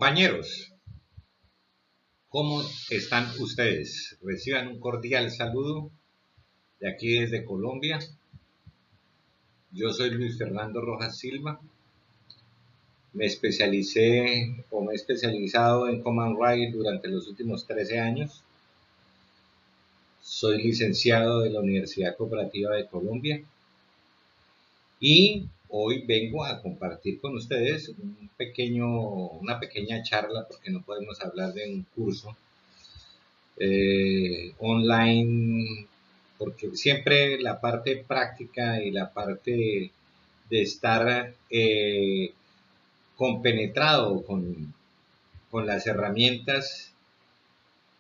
Compañeros, ¿cómo están ustedes? Reciban un cordial saludo de aquí desde Colombia. Yo soy Luis Fernando Rojas Silva. Me he especializado en Command Rail durante los últimos 13 años. Soy licenciado de la Universidad Cooperativa de Colombia y hoy vengo a compartir con ustedes una pequeña charla, porque no podemos hablar de un curso online, porque siempre la parte práctica y la parte de estar compenetrado con las herramientas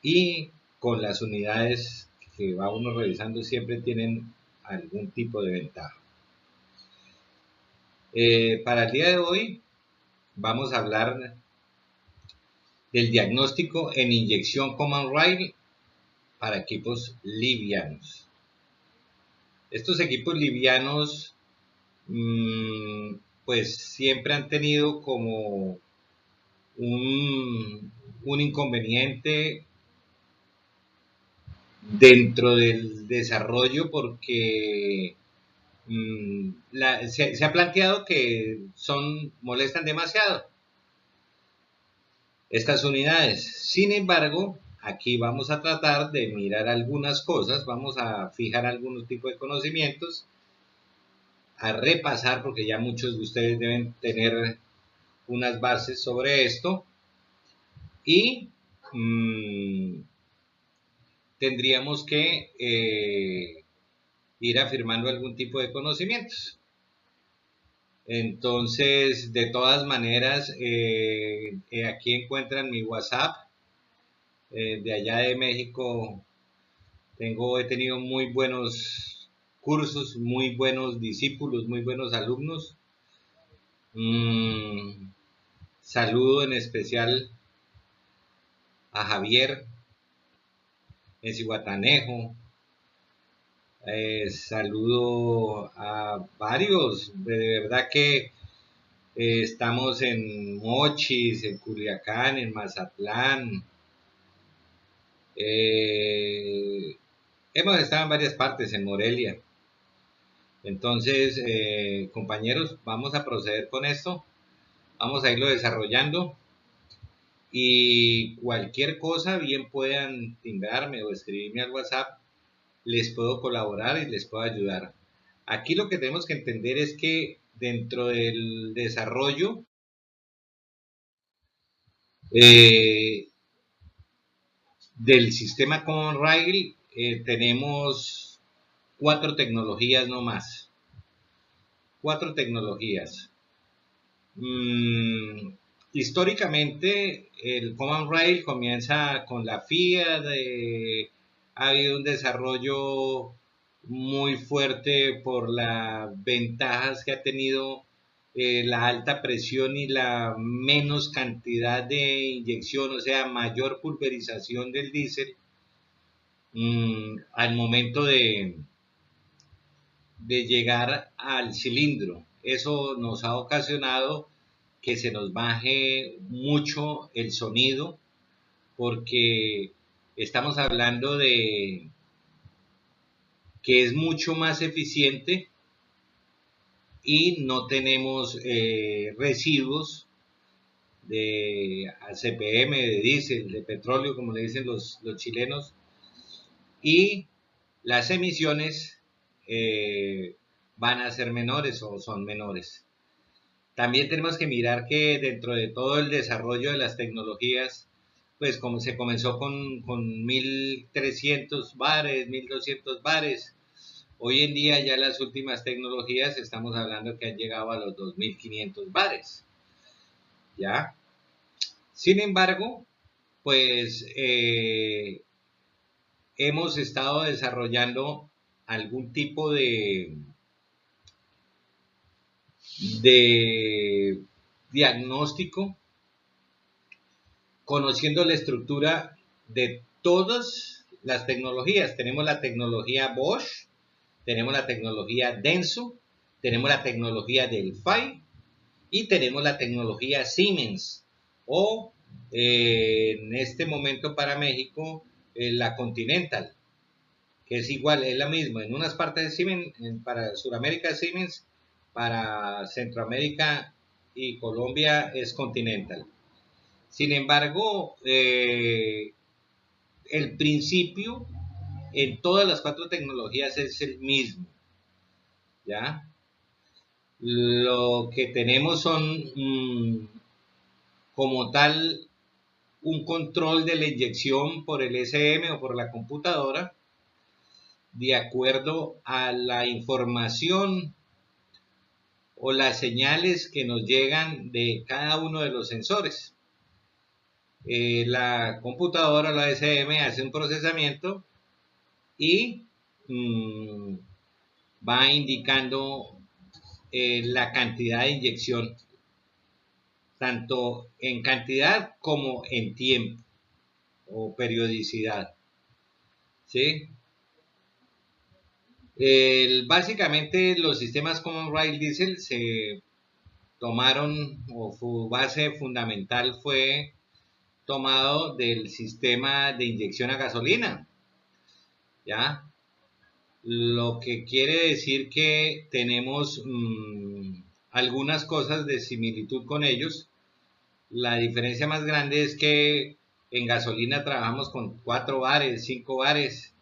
y con las unidades que va uno revisando siempre tienen algún tipo de ventaja. Para el día de hoy vamos a hablar del diagnóstico en inyección Command Rail para equipos livianos. Estos equipos livianos pues siempre han tenido como un inconveniente dentro del desarrollo, porque se ha planteado que molestan demasiado estas unidades. Sin embargo, aquí vamos a tratar de mirar algunas cosas, vamos a fijar algunos tipos de conocimientos, a repasar, porque ya muchos de ustedes deben tener unas bases sobre esto, y tendríamos que ir afirmando algún tipo de conocimientos. Entonces, de todas maneras, aquí encuentran mi WhatsApp. De allá de México he tenido muy buenos cursos, muy buenos discípulos, muy buenos alumnos. Saludo en especial a Javier en Cihuatanejo. Saludo a varios, de verdad que estamos en Mochis, en Culiacán, en Mazatlán. Hemos estado en varias partes, en Morelia. Entonces, compañeros, vamos a proceder con esto. Vamos a irlo desarrollando. Y cualquier cosa, bien puedan timbrarme o escribirme al WhatsApp, les puedo colaborar y les puedo ayudar. Aquí lo que tenemos que entender es que dentro del desarrollo del sistema Command Rail tenemos 4 tecnologías no más. 4 tecnologías. Históricamente el Command Rail comienza con la FIAT. Ha habido un desarrollo muy fuerte por las ventajas que ha tenido la alta presión y la menos cantidad de inyección, o sea, mayor pulverización del diésel al momento de llegar al cilindro. Eso nos ha ocasionado que se nos baje mucho el sonido, porque estamos hablando de que es mucho más eficiente y no tenemos residuos de CPM, de diésel, de petróleo, como le dicen los chilenos, y las emisiones van a ser menores o son menores. También tenemos que mirar que dentro de todo el desarrollo de las tecnologías, pues como se comenzó con 1300 bares, 1200 bares, hoy en día ya las últimas tecnologías estamos hablando que han llegado a los 2500 bares, ¿ya? Sin embargo, pues hemos estado desarrollando algún tipo de diagnóstico, conociendo la estructura de todas las tecnologías. Tenemos la tecnología Bosch, tenemos la tecnología Denso, tenemos la tecnología Delphi y tenemos la tecnología Siemens o en este momento para México la Continental, que es igual, es la misma, en unas partes de Siemens, para Sudamérica es Siemens, para Centroamérica y Colombia es Continental. Sin embargo, el principio en todas las cuatro tecnologías es el mismo, ¿ya? Lo que tenemos son como tal un control de la inyección por el SM o por la computadora de acuerdo a la información o las señales que nos llegan de cada uno de los sensores. La computadora, la SM, hace un procesamiento y va indicando la cantidad de inyección, tanto en cantidad como en tiempo o periodicidad, ¿sí? Básicamente los sistemas Common Rail Diesel se tomaron, o su base fundamental fue tomado del sistema de inyección a gasolina, ¿ya? Lo que quiere decir que tenemos algunas cosas de similitud con ellos. La diferencia más grande es que en gasolina trabajamos con 4 bares, 5 bares,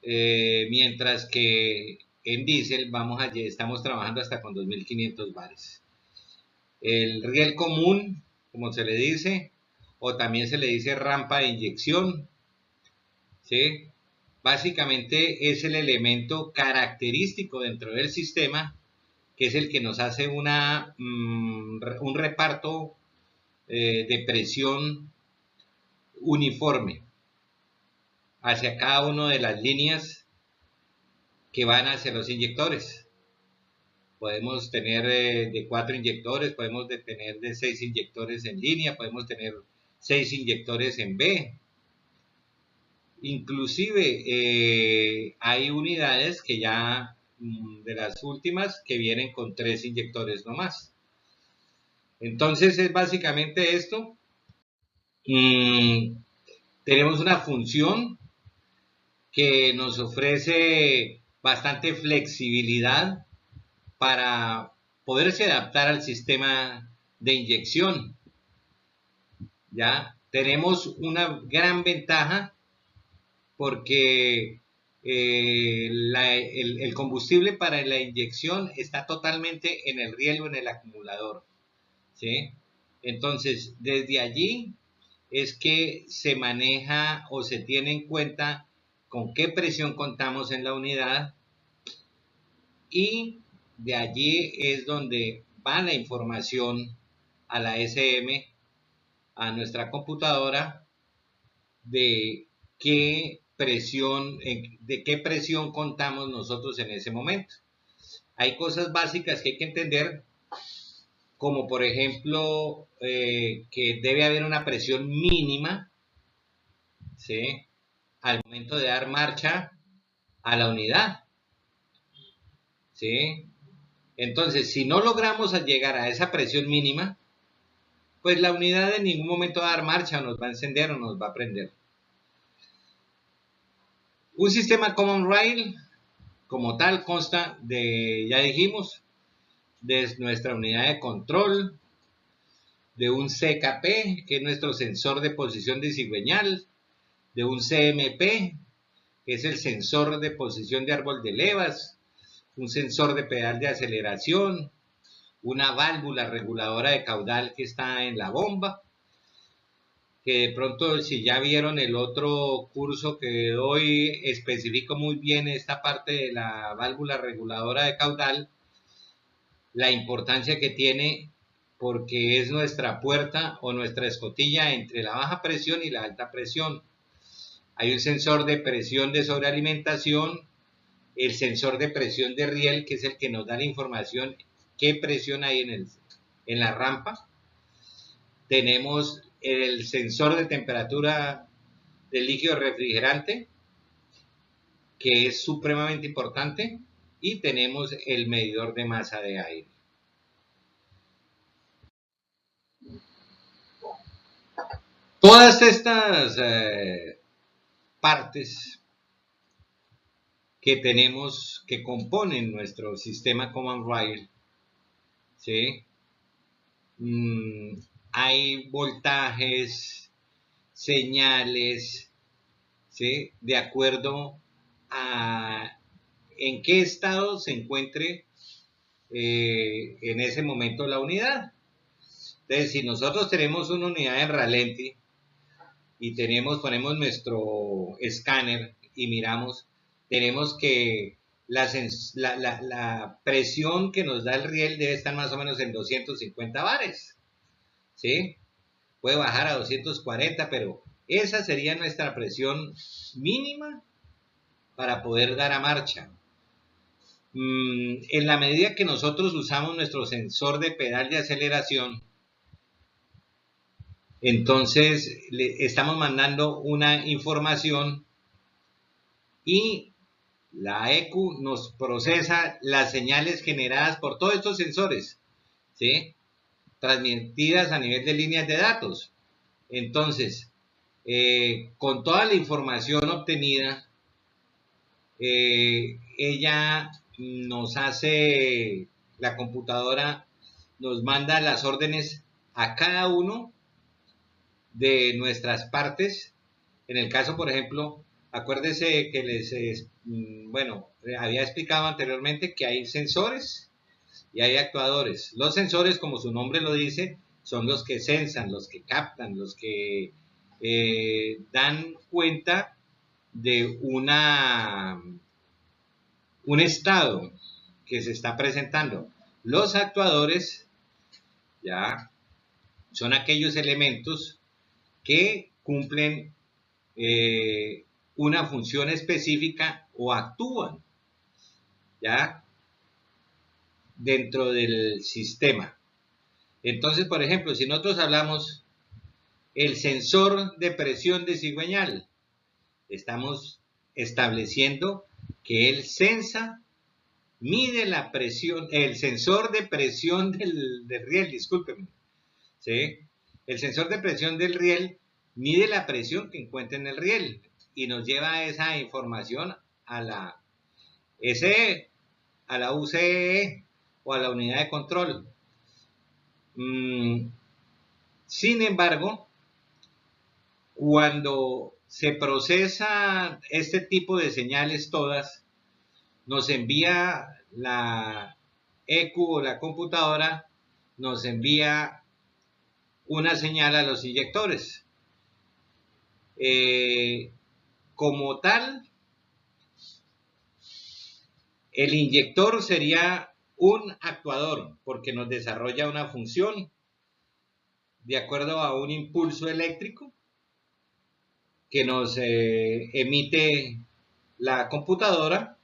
mientras que en diésel estamos trabajando hasta con 2.500 bares. El riel común, como se le dice, o también se le dice rampa de inyección, ¿sí? Básicamente es el elemento característico dentro del sistema, que es el que nos hace un reparto de presión uniforme hacia cada una de las líneas que van hacia los inyectores. Podemos tener de 4 inyectores, podemos tener de 6 inyectores en línea, podemos tener 6 inyectores en B. Inclusive hay unidades que ya, de las últimas, que vienen con 3 inyectores nomás. Entonces es básicamente esto. Tenemos una función que nos ofrece bastante flexibilidad para poderse adaptar al sistema de inyección. Ya tenemos una gran ventaja porque el combustible para la inyección está totalmente en el riel o en el acumulador, ¿sí? Entonces, desde allí es que se maneja o se tiene en cuenta con qué presión contamos en la unidad, y de allí es donde va la información a la SM, a nuestra computadora, de qué presión contamos nosotros en ese momento. Hay cosas básicas que hay que entender, como por ejemplo que debe haber una presión mínima, ¿sí?, al momento de dar marcha a la unidad, ¿sí? Entonces, si no logramos llegar a esa presión mínima, pues la unidad en ningún momento va a dar marcha, o nos va a encender o nos va a prender. Un sistema Common Rail como tal consta de, ya dijimos, de nuestra unidad de control, de un CKP, que es nuestro sensor de posición de cigüeñal, de un CMP, que es el sensor de posición de árbol de levas, un sensor de pedal de aceleración, una válvula reguladora de caudal que está en la bomba, que de pronto, si ya vieron el otro curso que doy, especifico muy bien esta parte de la válvula reguladora de caudal, la importancia que tiene, porque es nuestra puerta o nuestra escotilla entre la baja presión y la alta presión. Hay un sensor de presión de sobrealimentación, el sensor de presión de riel, que es el que nos da la información qué presión hay en la rampa. Tenemos el sensor de temperatura del líquido refrigerante, que es supremamente importante, y tenemos el medidor de masa de aire. Todas estas partes que tenemos, que componen nuestro sistema Command Rail, ¿sí? Hay voltajes, señales, ¿sí? De acuerdo a en qué estado se encuentre en ese momento la unidad. Entonces, si nosotros tenemos una unidad en ralenti y ponemos nuestro escáner y miramos, tenemos que la presión que nos da el riel debe estar más o menos en 250 bares, ¿sí? Puede bajar a 240, pero esa sería nuestra presión mínima para poder dar a marcha. En la medida que nosotros usamos nuestro sensor de pedal de aceleración, entonces le estamos mandando una información y la ECU nos procesa las señales generadas por todos estos sensores, ¿sí? Transmitidas a nivel de líneas de datos. Entonces, con toda la información obtenida, ella nos hace, la computadora nos manda las órdenes a cada uno de nuestras partes. En el caso, por ejemplo, acuérdese que bueno, había explicado anteriormente que hay sensores y hay actuadores. Los sensores, como su nombre lo dice, son los que sensan, los que captan, los que dan cuenta de un estado que se está presentando. Los actuadores, ya, son aquellos elementos que cumplen una función específica o actúan, ya, dentro del sistema. Entonces, por ejemplo, si nosotros hablamos el sensor de presión de cigüeñal, estamos estableciendo que él sensa, mide la presión, el sensor de presión del riel, discúlpeme, ¿sí? El sensor de presión del riel mide la presión que encuentra en el riel y nos lleva esa información a la SE, a la UCE o a la unidad de control. Sin embargo, cuando se procesa este tipo de señales todas, nos envía la ECU o la computadora, nos envía una señal a los inyectores. Como tal, el inyector sería un actuador porque nos desarrolla una función de acuerdo a un impulso eléctrico que nos emite la computadora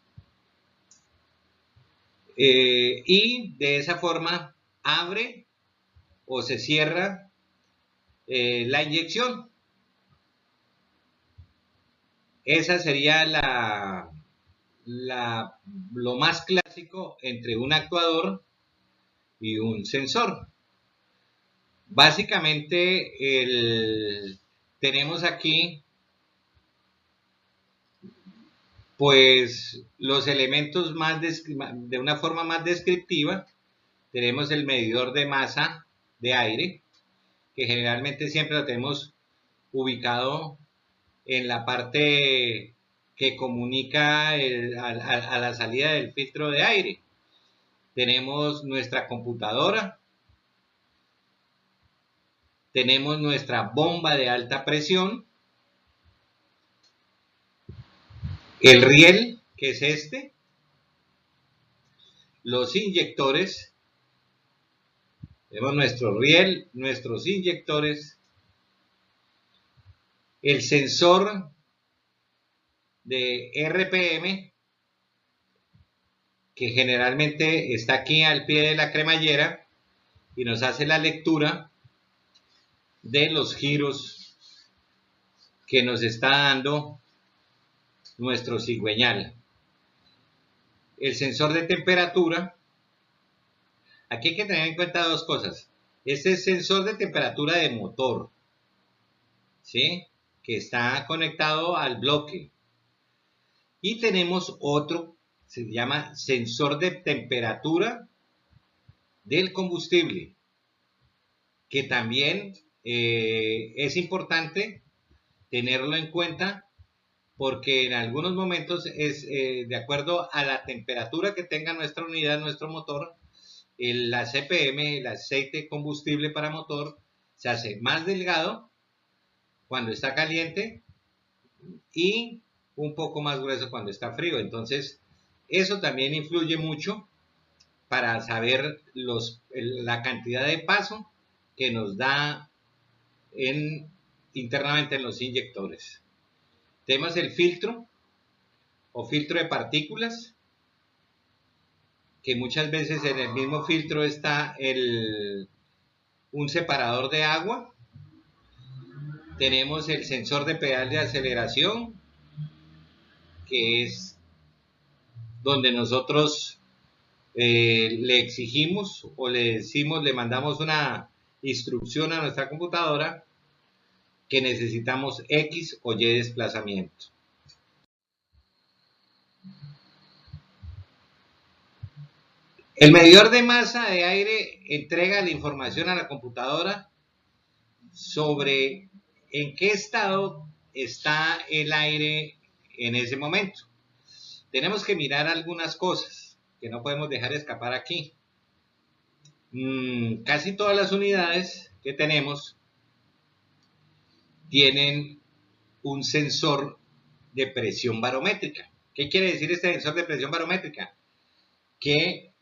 y de esa forma abre o se cierra la inyección. Esa sería lo más clásico entre un actuador y un sensor. Básicamente tenemos aquí pues los elementos de una forma más descriptiva. Tenemos el medidor de masa de aire, que generalmente siempre lo tenemos ubicado en la parte que comunica a la salida del filtro de aire. Tenemos nuestra computadora, tenemos nuestra bomba de alta presión, el riel, que es este, los inyectores, tenemos nuestro riel, nuestros inyectores, el sensor de RPM, que generalmente está aquí al pie de la cremallera y nos hace la lectura de los giros que nos está dando nuestro cigüeñal. El sensor de temperatura, aquí hay que tener en cuenta dos cosas. Este es sensor de temperatura de motor. ¿sí? Que está conectado al bloque. Y tenemos otro, se llama sensor de temperatura del combustible, que también es importante tenerlo en cuenta porque en algunos momentos es de acuerdo a la temperatura que tenga nuestra unidad, nuestro motor, la CPM, el aceite combustible para motor, se hace más delgado cuando está caliente y un poco más grueso cuando está frío. Entonces, eso también influye mucho para saber la cantidad de paso que nos da internamente en los inyectores. Tenemos el filtro o filtro de partículas, que muchas veces en el mismo filtro está un separador de agua. Tenemos el sensor de pedal de aceleración, que es donde nosotros le exigimos o le decimos, le mandamos una instrucción a nuestra computadora que necesitamos X o Y desplazamiento. El medidor de masa de aire entrega la información a la computadora sobre en qué estado está el aire en ese momento. Tenemos que mirar algunas cosas que no podemos dejar escapar aquí. Casi todas las unidades que tenemos tienen un sensor de presión barométrica. ¿Qué quiere decir este sensor de presión barométrica? Que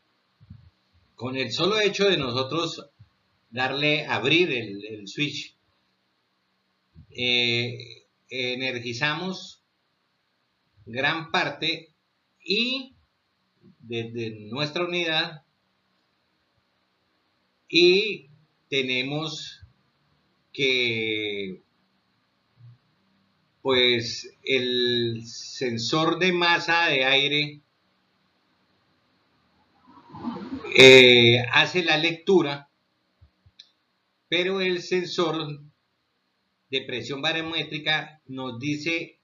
con el solo hecho de nosotros abrir el switch, energizamos gran parte y desde nuestra unidad y tenemos que pues el sensor de masa de aire hace la lectura, pero el sensor de presión barométrica nos dice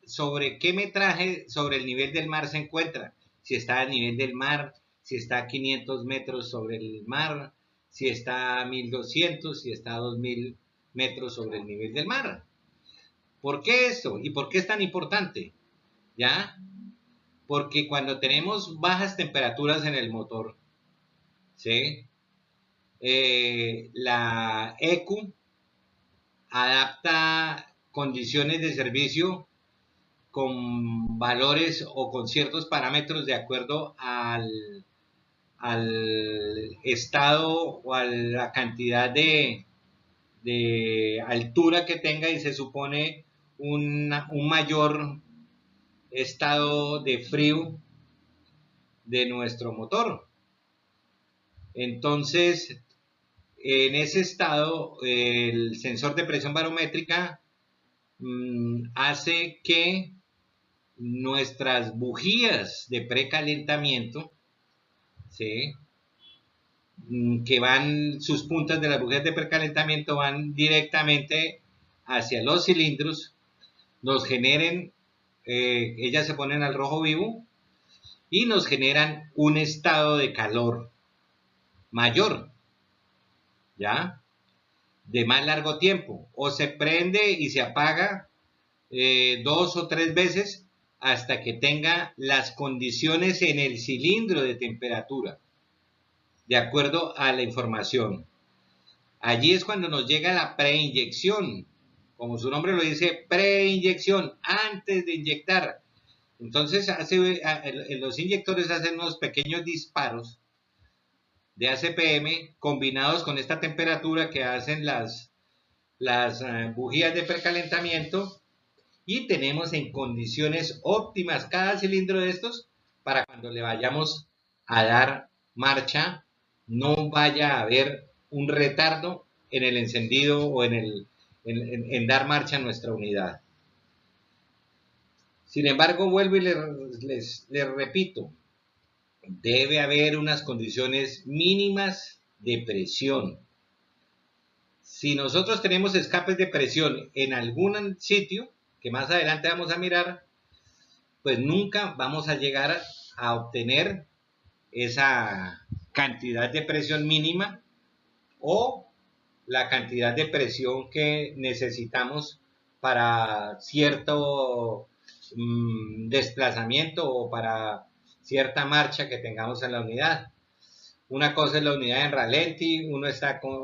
sobre qué metraje sobre el nivel del mar se encuentra, si está a nivel del mar, si está a 500 metros sobre el mar, si está a 1200, si está a 2000 metros sobre el nivel del mar. ¿Por qué esto? ¿Y por qué es tan importante? ¿Ya? Porque cuando tenemos bajas temperaturas en el motor, ¿sí? La ECU adapta condiciones de servicio con valores o con ciertos parámetros de acuerdo al estado o a la cantidad de altura que tenga y se supone un mayor estado de frío de nuestro motor. Entonces, en ese estado, el sensor de presión barométrica hace que nuestras bujías de precalentamiento, ¿sí? Que sus puntas de las bujías de precalentamiento van directamente hacia los cilindros, nos generen, ellas se ponen al rojo vivo y nos generan un estado de calor mayor, ¿ya? De más largo tiempo, o se prende y se apaga 2 o 3 veces hasta que tenga las condiciones en el cilindro de temperatura, de acuerdo a la información. Allí es cuando nos llega la preinyección, como su nombre lo dice, preinyección, antes de inyectar. Entonces los inyectores hacen unos pequeños disparos de ACPM combinados con esta temperatura que hacen las bujías de precalentamiento, y tenemos en condiciones óptimas cada cilindro de estos para cuando le vayamos a dar marcha no vaya a haber un retardo en el encendido o en dar marcha a nuestra unidad. Sin embargo, vuelvo y les repito, debe haber unas condiciones mínimas de presión. si nosotros tenemos escapes de presión en algún sitio, que más adelante vamos a mirar, pues nunca vamos a llegar a obtener esa cantidad de presión mínima o la cantidad de presión que necesitamos para cierto desplazamiento o para cierta marcha que tengamos en la unidad. Una cosa es la unidad en ralenti,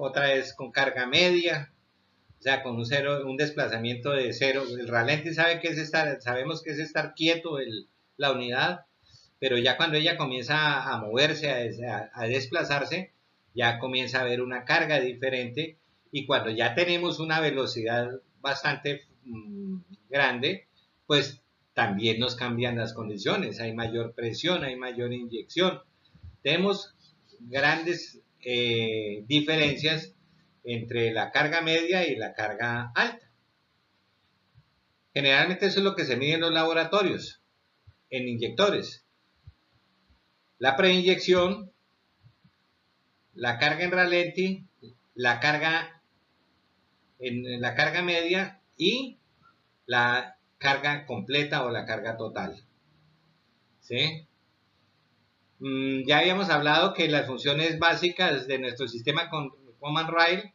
otra es con carga media, o sea, con un desplazamiento de cero. El ralenti sabemos que es estar quieto la unidad, pero ya cuando ella comienza a moverse, a desplazarse, ya comienza a haber una carga diferente, y cuando ya tenemos una velocidad bastante grande, pues también nos cambian las condiciones, hay mayor presión, hay mayor inyección. Tenemos grandes diferencias entre la carga media y la carga alta. Generalmente eso es lo que se mide en los laboratorios, en inyectores. La preinyección, la carga en ralenti, la carga en la carga media y la carga completa o la carga total. ¿Sí? Ya habíamos hablado que las funciones básicas de nuestro sistema Command Rail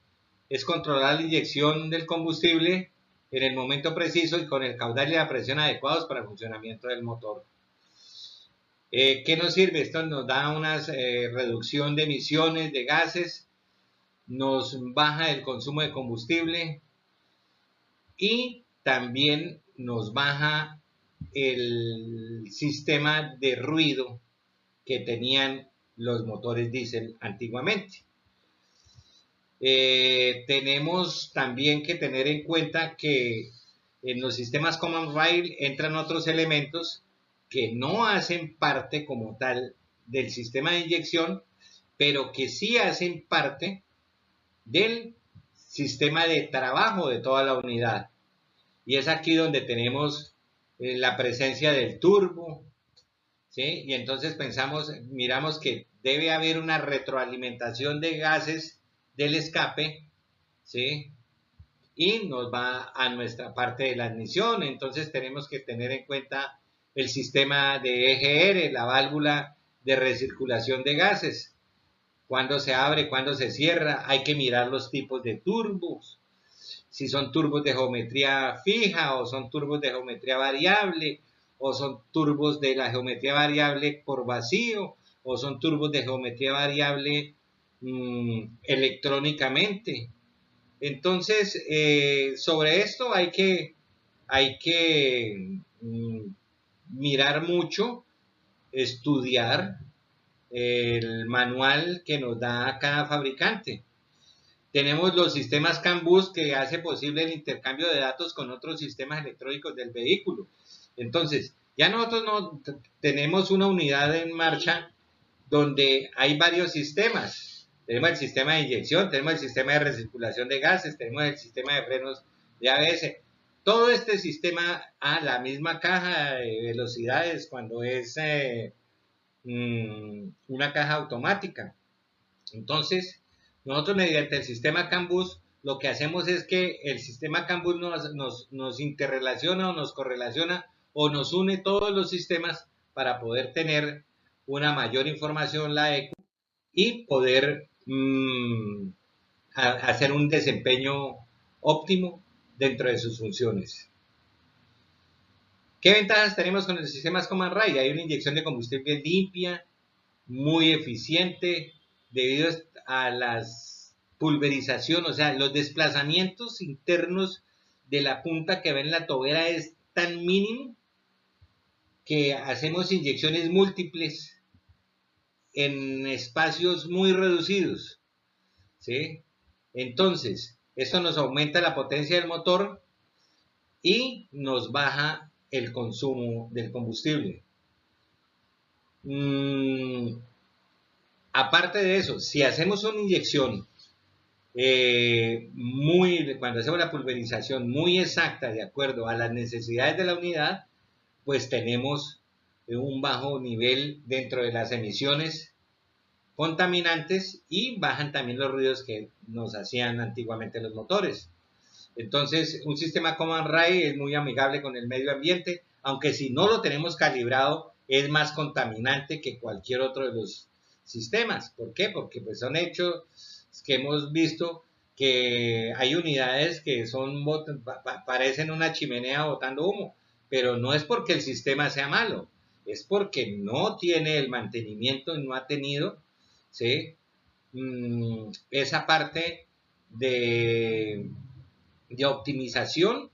es controlar la inyección del combustible en el momento preciso y con el caudal y la presión adecuados para el funcionamiento del motor. ¿Qué nos sirve? Esto nos da una reducción de emisiones de gases, nos baja el consumo de combustible y también nos baja el sistema de ruido que tenían los motores diésel antiguamente. Tenemos también que tener en cuenta que en los sistemas Command Rail entran otros elementos que no hacen parte como tal del sistema de inyección, pero que sí hacen parte del sistema de trabajo de toda la unidad. Y es aquí donde tenemos la presencia del turbo, ¿sí? Y entonces miramos que debe haber una retroalimentación de gases del escape, ¿sí? Y nos va a nuestra parte de la admisión. Entonces tenemos que tener en cuenta el sistema de EGR, la válvula de recirculación de gases. Cuándo se abre, cuándo se cierra. Hay que mirar los tipos de turbos. Si son turbos de geometría fija o son turbos de geometría variable, o son turbos de la geometría variable por vacío, o son turbos de geometría variable electrónicamente. Entonces, sobre esto hay que mirar mucho, estudiar el manual que nos da cada fabricante. Tenemos los sistemas CAN-bus que hace posible el intercambio de datos con otros sistemas electrónicos del vehículo. Entonces, ya nosotros no tenemos una unidad en marcha donde hay varios sistemas. Tenemos el sistema de inyección, tenemos el sistema de recirculación de gases, tenemos el sistema de frenos de ABS. Todo este sistema a la misma caja de velocidades cuando es una caja automática. Entonces, nosotros mediante el sistema CAN-bus lo que hacemos es que el sistema CAN-bus nos interrelaciona o nos correlaciona o nos une todos los sistemas para poder tener una mayor información, la ECU, y poder hacer un desempeño óptimo dentro de sus funciones. ¿Qué ventajas tenemos con el sistema Command Rail? Hay una inyección de combustible limpia, muy eficiente, debido a la pulverización, o sea, los desplazamientos internos de la punta que va en la tobera es tan mínimo que hacemos inyecciones múltiples en espacios muy reducidos, ¿sí? Entonces, esto nos aumenta la potencia del motor y nos baja el consumo del combustible. Aparte de eso, si hacemos una inyección cuando hacemos la pulverización muy exacta de acuerdo a las necesidades de la unidad, pues tenemos un bajo nivel dentro de las emisiones contaminantes y bajan también los ruidos que nos hacían antiguamente los motores. Entonces, un sistema Command Rail es muy amigable con el medio ambiente, aunque si no lo tenemos calibrado, es más contaminante que cualquier otro de los sistemas. ¿Por qué? Porque pues son hechos que hemos visto que hay unidades que parecen una chimenea botando humo, pero no es porque el sistema sea malo, es porque no tiene el mantenimiento y no ha tenido, ¿sí? Esa parte de optimización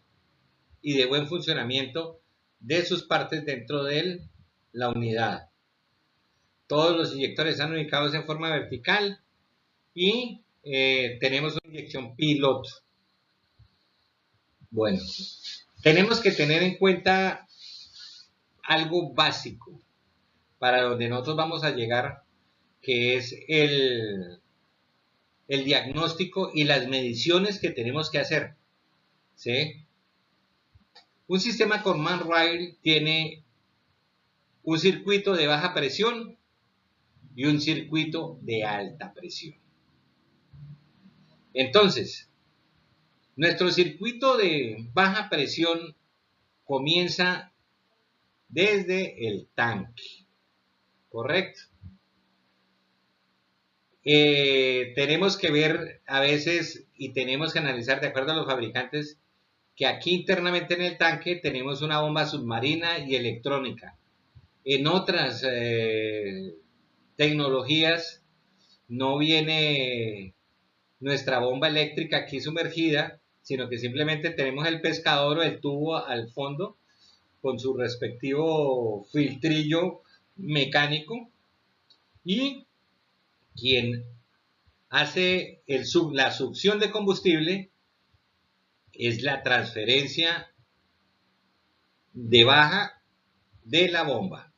y de buen funcionamiento de sus partes dentro de la unidad. Todos los inyectores están ubicados en forma vertical y tenemos una inyección piloto. Bueno, tenemos que tener en cuenta algo básico para donde nosotros vamos a llegar, que es el diagnóstico y las mediciones que tenemos que hacer, ¿sí? Un sistema Command Rail tiene un circuito de baja presión y un circuito de alta presión. Entonces, nuestro circuito de baja presión comienza desde el tanque, ¿correcto? Tenemos que ver a veces y tenemos que analizar de acuerdo a los fabricantes que aquí internamente en el tanque tenemos una bomba submarina y electrónica. En otras tecnologías no viene nuestra bomba eléctrica aquí sumergida, sino que simplemente tenemos el pescador o el tubo al fondo con su respectivo filtrillo mecánico, y quien hace la succión de combustible es la transferencia de baja de la bomba.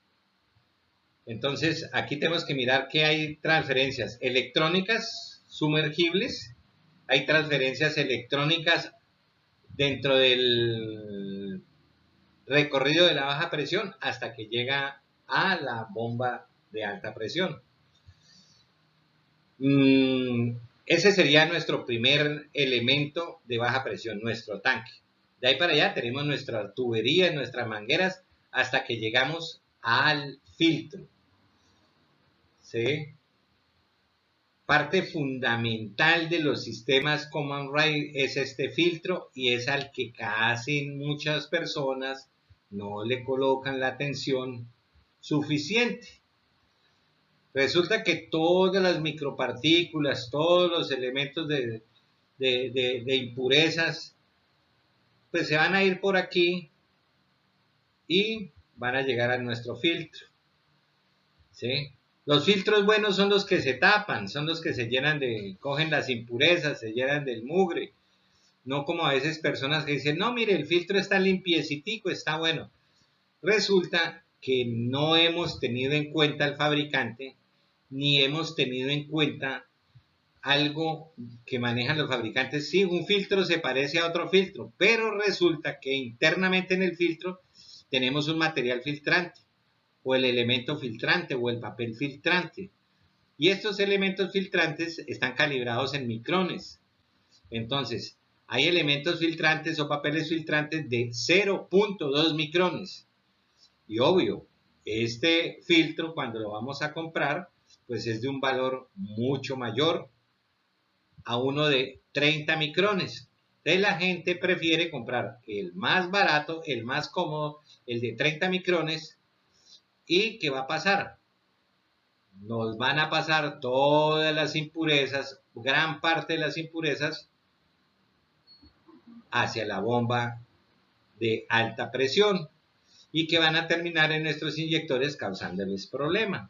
Entonces aquí tenemos que mirar que hay transferencias electrónicas sumergibles, hay transferencias electrónicas dentro del recorrido de la baja presión hasta que llega a la bomba de alta presión. Ese sería nuestro primer elemento de baja presión, nuestro tanque. De ahí para allá tenemos nuestras tuberías, nuestras mangueras, hasta que llegamos al filtro, ¿sí? Parte fundamental de los sistemas Command Rail es este filtro, y es al que casi muchas personas no le colocan la atención suficiente. Resulta que todas las micropartículas, todos los elementos de impurezas, pues se van a ir por aquí y van a llegar a nuestro filtro, ¿sí? Los filtros buenos son los que se tapan, son los que se llenan cogen las impurezas, se llenan del mugre. No como a veces personas que dicen, no, mire, el filtro está limpiecitico, está bueno. Resulta que no hemos tenido en cuenta al fabricante, ni hemos tenido en cuenta algo que manejan los fabricantes. Sí, un filtro se parece a otro filtro, pero resulta que internamente en el filtro tenemos un material filtrante, o el elemento filtrante, o el papel filtrante. Y estos elementos filtrantes están calibrados en micrones. Entonces, hay elementos filtrantes o papeles filtrantes de 0.2 micrones. Y obvio, este filtro cuando lo vamos a comprar, pues es de un valor mucho mayor a uno de 30 micrones. Entonces la gente prefiere comprar el más barato, el más cómodo, el de 30 micrones. ¿Y qué va a pasar? Nos van a pasar todas las impurezas, gran parte de las impurezas, hacia la bomba de alta presión, y que van a terminar en nuestros inyectores causándoles problema.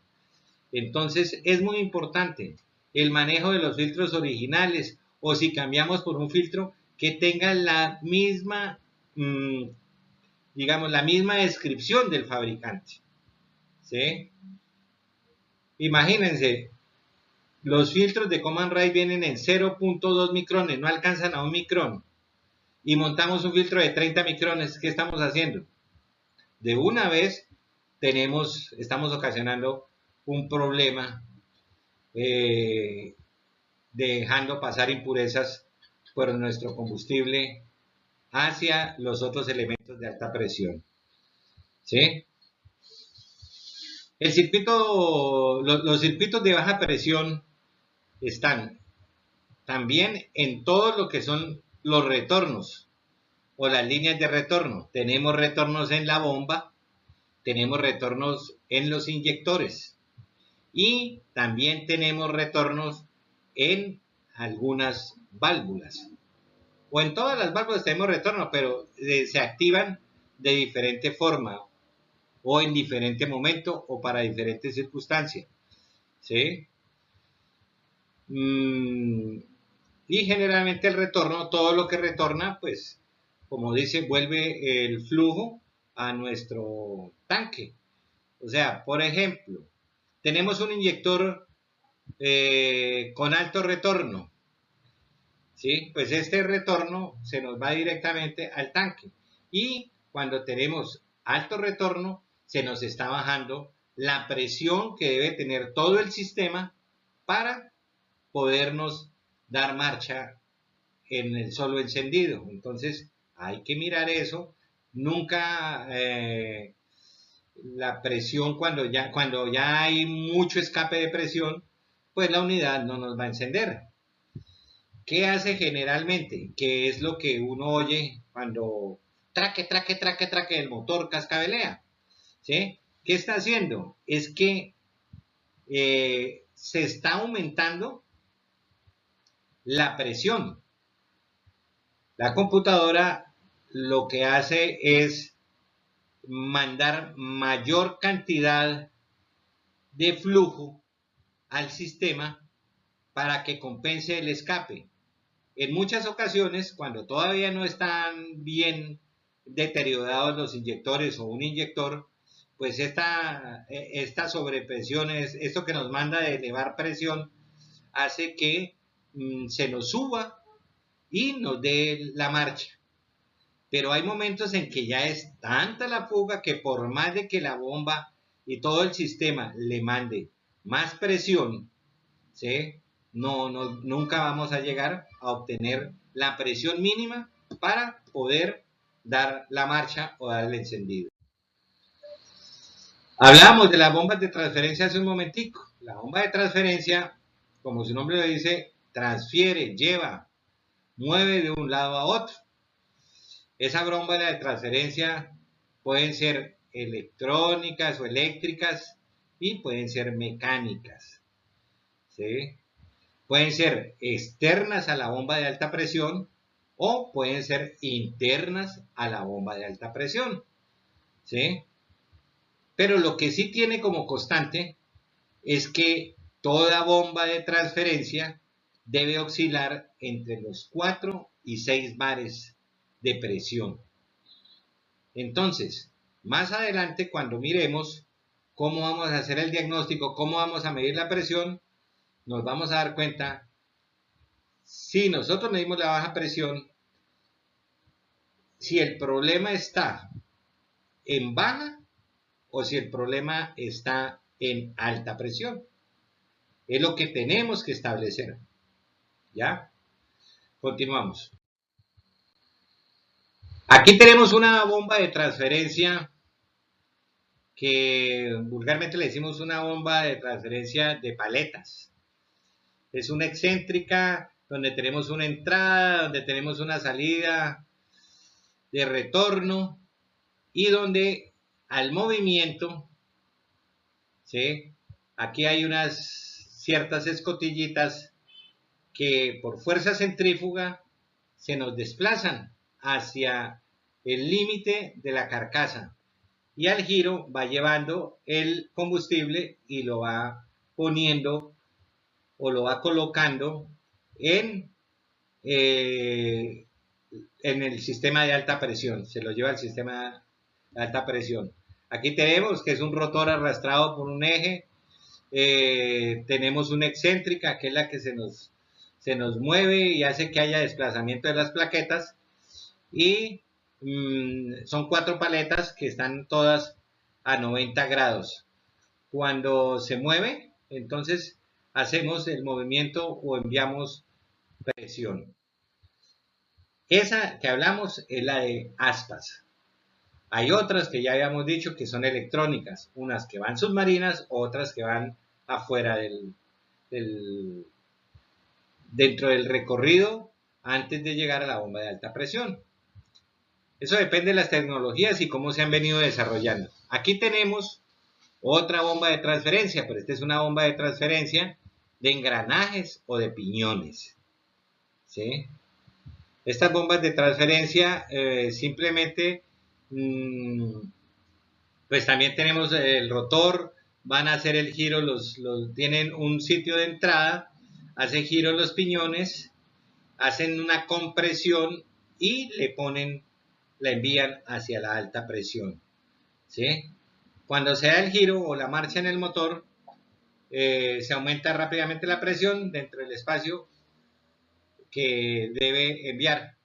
Entonces es muy importante el manejo de los filtros originales, o si cambiamos por un filtro que tenga la misma, digamos, la misma descripción del fabricante, ¿sí? Imagínense, los filtros de Command Rail vienen en 0.2 micrones, no alcanzan a 1 micrón, y montamos un filtro de 30 micrones. ¿Qué estamos haciendo? De una vez estamos ocasionando un problema dejando pasar impurezas por nuestro combustible hacia los otros elementos de alta presión. ¿Sí? Los circuitos de baja presión están también en todo lo que son los retornos o las líneas de retorno. Tenemos retornos en la bomba, tenemos retornos en los inyectores y también tenemos retornos en algunas válvulas. O en todas las válvulas tenemos retorno, pero se activan de diferente forma o en diferente momento o para diferentes circunstancias. ¿Sí? Y generalmente el retorno, todo lo que retorna, pues, como dice, vuelve el flujo a nuestro tanque. O sea, por ejemplo, tenemos un inyector con alto retorno. ¿Sí? Pues este retorno se nos va directamente al tanque. Y cuando tenemos alto retorno, se nos está bajando la presión que debe tener todo el sistema para podernos dar marcha en el solo encendido. Entonces hay que mirar eso. Nunca la presión cuando ya hay mucho escape de presión, pues la unidad no nos va a encender. ¿Qué hace generalmente? ¿Qué es lo que uno oye cuando traque el motor cascabelea? ¿Sí? ¿Qué está haciendo? Es que se está aumentando la presión. La computadora lo que hace es mandar mayor cantidad de flujo al sistema para que compense el escape. En muchas ocasiones, cuando todavía no están bien deteriorados los inyectores o un inyector, pues esta sobrepresión, esto que nos manda de elevar presión, hace que se nos suba y nos dé la marcha. Pero hay momentos en que ya es tanta la fuga que por más de que la bomba y todo el sistema le mande más presión, ¿sí? Nunca vamos a llegar a obtener la presión mínima para poder dar la marcha o dar el encendido. Hablábamos de las bombas de transferencia hace un momentico. La bomba de transferencia, como su nombre lo dice, transfiere, lleva, mueve de un lado a otro. Esa bomba de transferencia pueden ser electrónicas o eléctricas y pueden ser mecánicas. ¿Sí? Pueden ser externas a la bomba de alta presión o pueden ser internas a la bomba de alta presión. ¿Sí? Pero lo que sí tiene como constante es que toda bomba de transferencia debe oscilar entre los 4 y 6 bares de presión. Entonces, más adelante cuando miremos cómo vamos a hacer el diagnóstico, cómo vamos a medir la presión, nos vamos a dar cuenta si nosotros medimos la baja presión, si el problema está en baja o si el problema está en alta presión. Es lo que tenemos que establecer. ¿Ya? Continuamos. Aquí tenemos una bomba de transferencia que vulgarmente le decimos una bomba de transferencia de paletas. Es una excéntrica donde tenemos una entrada, donde tenemos una salida de retorno y donde al movimiento, ¿sí? Aquí hay unas ciertas escotillitas que por fuerza centrífuga se nos desplazan hacia el límite de la carcasa y al giro va llevando el combustible y lo va poniendo o lo va colocando en el sistema de alta presión, se lo lleva al sistema de alta presión. Aquí tenemos que es un rotor arrastrado por un eje, tenemos una excéntrica que es la que se nos mueve y hace que haya desplazamiento de las plaquetas y son 4 paletas que están todas a 90 grados. Cuando se mueve, entonces hacemos el movimiento o enviamos presión. Esa que hablamos es la de aspas. Hay otras que ya habíamos dicho que son electrónicas, unas que van submarinas, otras que van afuera dentro del recorrido antes de llegar a la bomba de alta presión. Eso depende de las tecnologías y cómo se han venido desarrollando. Aquí tenemos otra bomba de transferencia, pero esta es una bomba de transferencia de engranajes o de piñones, ¿sí? Estas bombas de transferencia simplemente, pues también tenemos el rotor, van a hacer el giro, tienen un sitio de entrada, hacen giro los piñones, hacen una compresión y la envían hacia la alta presión, ¿sí? Cuando se da el giro o la marcha en el motor, se aumenta rápidamente la presión dentro del espacio que debe enviar.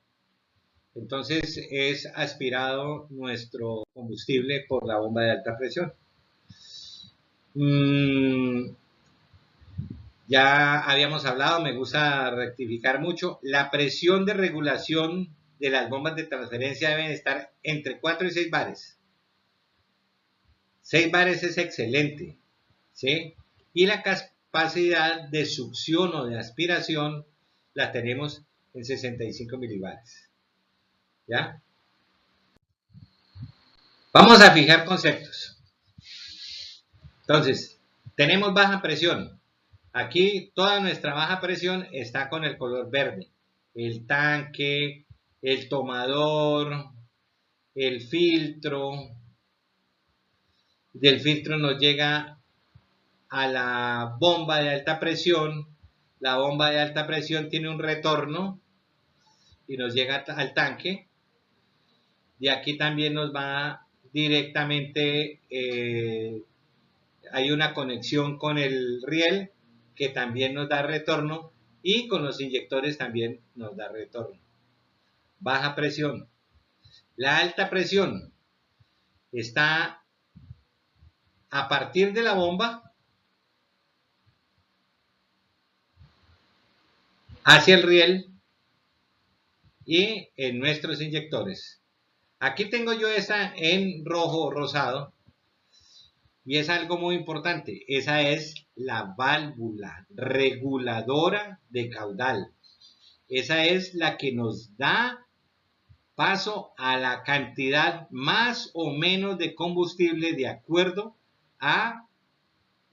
Entonces es aspirado nuestro combustible por la bomba de alta presión. Ya habíamos hablado, me gusta rectificar mucho, la presión de regulación de las bombas de transferencia deben estar entre 4 y 6 bares. 6 bares es excelente, ¿sí? Y la capacidad de succión o de aspiración la tenemos en 65 milibares. ¿Ya? Vamos a fijar conceptos. Entonces, tenemos baja presión. Aquí toda nuestra baja presión está con el color verde. El tanque, el tomador, el filtro. Del filtro nos llega a la bomba de alta presión. La bomba de alta presión tiene un retorno y nos llega al tanque. De aquí también nos va directamente, hay una conexión con el riel que también nos da retorno y con los inyectores también nos da retorno. Baja presión. La alta presión está a partir de la bomba hacia el riel y en nuestros inyectores. Aquí tengo yo esa en rojo o rosado y es algo muy importante. Esa es la válvula reguladora de caudal. Esa es la que nos da paso a la cantidad más o menos de combustible de acuerdo a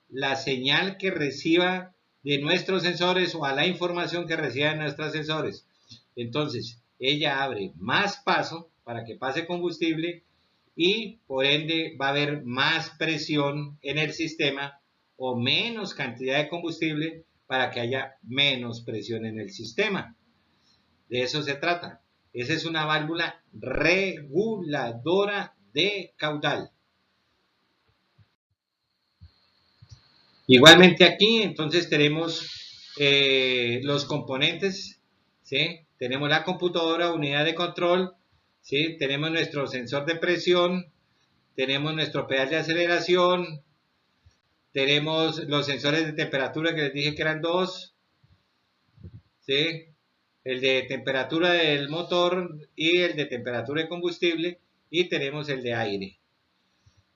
la señal que reciba de nuestros sensores o a la información que reciba de nuestros sensores. Entonces, ella abre más paso para que pase combustible y por ende va a haber más presión en el sistema o menos cantidad de combustible para que haya menos presión en el sistema. De eso se trata. Esa es una válvula reguladora de caudal. Igualmente aquí, entonces tenemos los componentes, ¿sí? Tenemos la computadora, unidad de control, ¿sí? Tenemos nuestro sensor de presión, tenemos nuestro pedal de aceleración, tenemos los sensores de temperatura que les dije que eran 2, ¿sí? El de temperatura del motor y el de temperatura de combustible, y tenemos el de aire,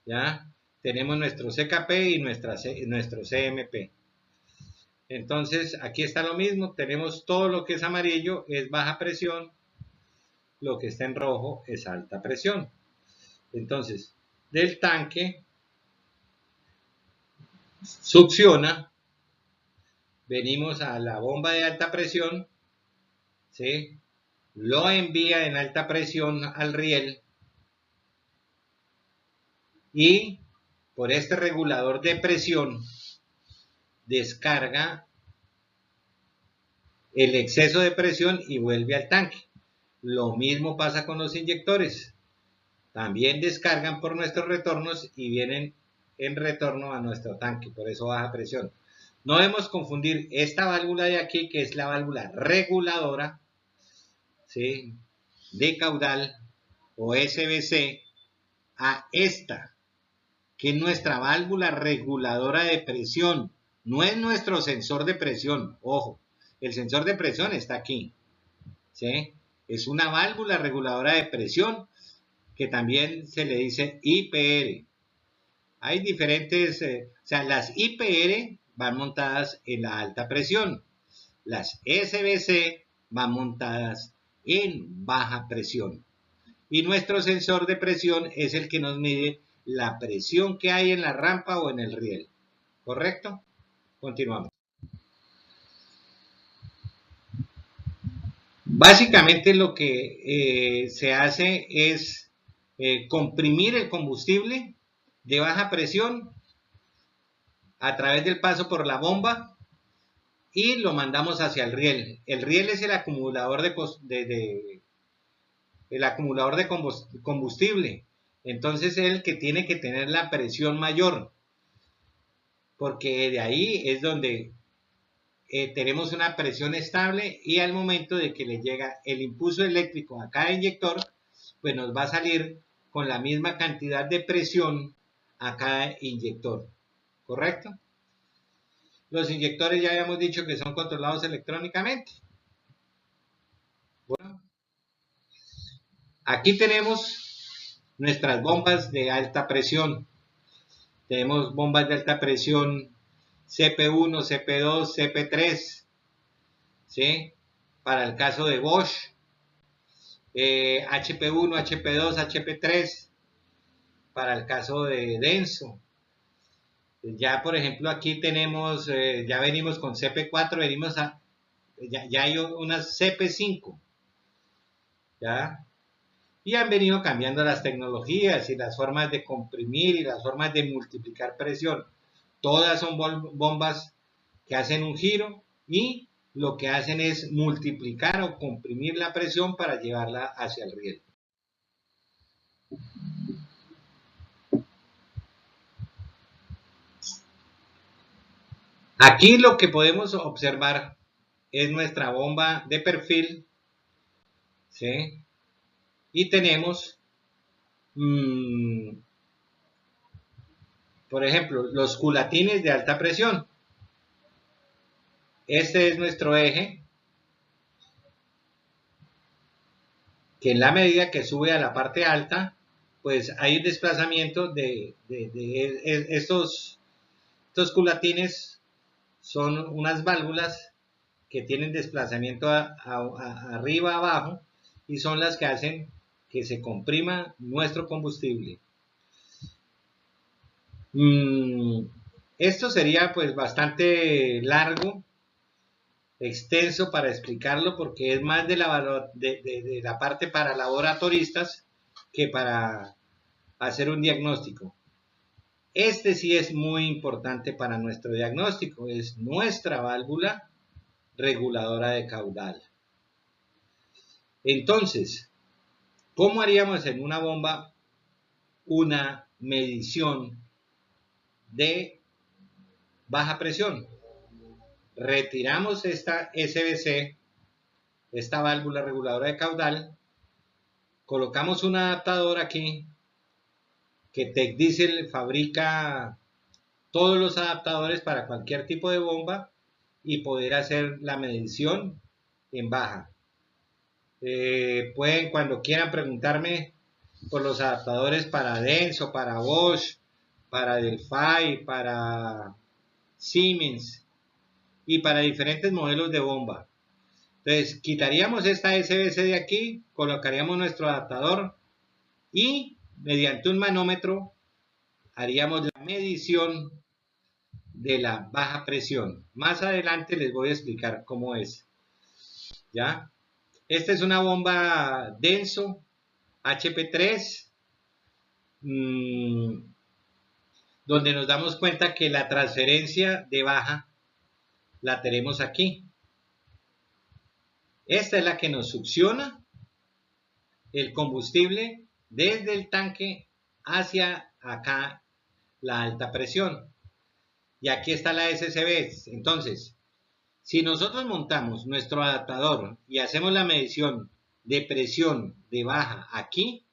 ¿ya? Tenemos nuestro CKP y nuestro CMP. Entonces, aquí está lo mismo, tenemos todo lo que es amarillo, es baja presión, lo que está en rojo es alta presión. Entonces, del tanque succiona, venimos a la bomba de alta presión, ¿sí? Lo envía en alta presión al riel y por este regulador de presión descarga el exceso de presión y vuelve al tanque. Lo mismo pasa con los inyectores. También descargan por nuestros retornos y vienen en retorno a nuestro tanque, por eso baja presión. No debemos confundir esta válvula de aquí, que es la válvula reguladora, ¿sí?, de caudal o SBC, a esta, que es nuestra válvula reguladora de presión, No es nuestro sensor de presión, ojo, el sensor de presión está aquí, ¿sí? Es una válvula reguladora de presión que también se le dice IPR. Hay diferentes, o sea, las IPR van montadas en la alta presión, las SBC van montadas en baja presión. Y nuestro sensor de presión es el que nos mide la presión que hay en la rampa o en el riel. ¿Correcto? Continuamos. Básicamente lo que se hace es comprimir el combustible de baja presión a través del paso por la bomba y lo mandamos hacia el riel. El riel es el acumulador de combustible. Entonces es el que tiene que tener la presión mayor, porque de ahí es donde tenemos una presión estable y al momento de que le llega el impulso eléctrico a cada inyector, pues nos va a salir con la misma cantidad de presión a cada inyector. ¿Correcto? Los inyectores ya habíamos dicho que son controlados electrónicamente. Bueno, aquí tenemos nuestras bombas de alta presión. Tenemos bombas de alta presión CP1, CP2, CP3, ¿sí? Para el caso de Bosch, HP1, HP2, HP3, para el caso de Denso. Ya, por ejemplo, aquí tenemos, ya venimos con CP4, ya hay unas CP5, ¿ya? Y han venido cambiando las tecnologías y las formas de comprimir y las formas de multiplicar presión. Todas son bombas que hacen un giro y lo que hacen es multiplicar o comprimir la presión para llevarla hacia el riel. Aquí lo que podemos observar es nuestra bomba de perfil, ¿sí? Y tenemos, por ejemplo, los culatines de alta presión. Este es nuestro eje, que en la medida que sube a la parte alta, pues hay un desplazamiento de estos culatines. Son unas válvulas que tienen desplazamiento arriba, abajo, y son las que hacen que se comprima nuestro combustible. Esto sería pues bastante largo, extenso para explicarlo, porque es más de la parte para laboratoristas que para hacer un diagnóstico. Este sí es muy importante para nuestro diagnóstico, es nuestra válvula reguladora de caudal. Entonces, ¿cómo haríamos en una bomba una medición de baja presión? Retiramos esta SBC, esta válvula reguladora de caudal, colocamos un adaptador aquí, que TechDiesel fabrica todos los adaptadores para cualquier tipo de bomba y poder hacer la medición en baja. Pueden, cuando quieran, preguntarme por los adaptadores para Denso, para Bosch, para Delphi, para Siemens y para diferentes modelos de bomba. Entonces, quitaríamos esta SBC de aquí, colocaríamos nuestro adaptador y mediante un manómetro haríamos la medición de la baja presión. Más adelante les voy a explicar cómo es. ¿Ya? Esta es una bomba Denso HP3, donde nos damos cuenta que la transferencia de baja la tenemos aquí. Esta es la que nos succiona el combustible desde el tanque hacia acá, la alta presión. Y aquí está la SCB. Entonces, si nosotros montamos nuestro adaptador y hacemos la medición de presión de baja aquí,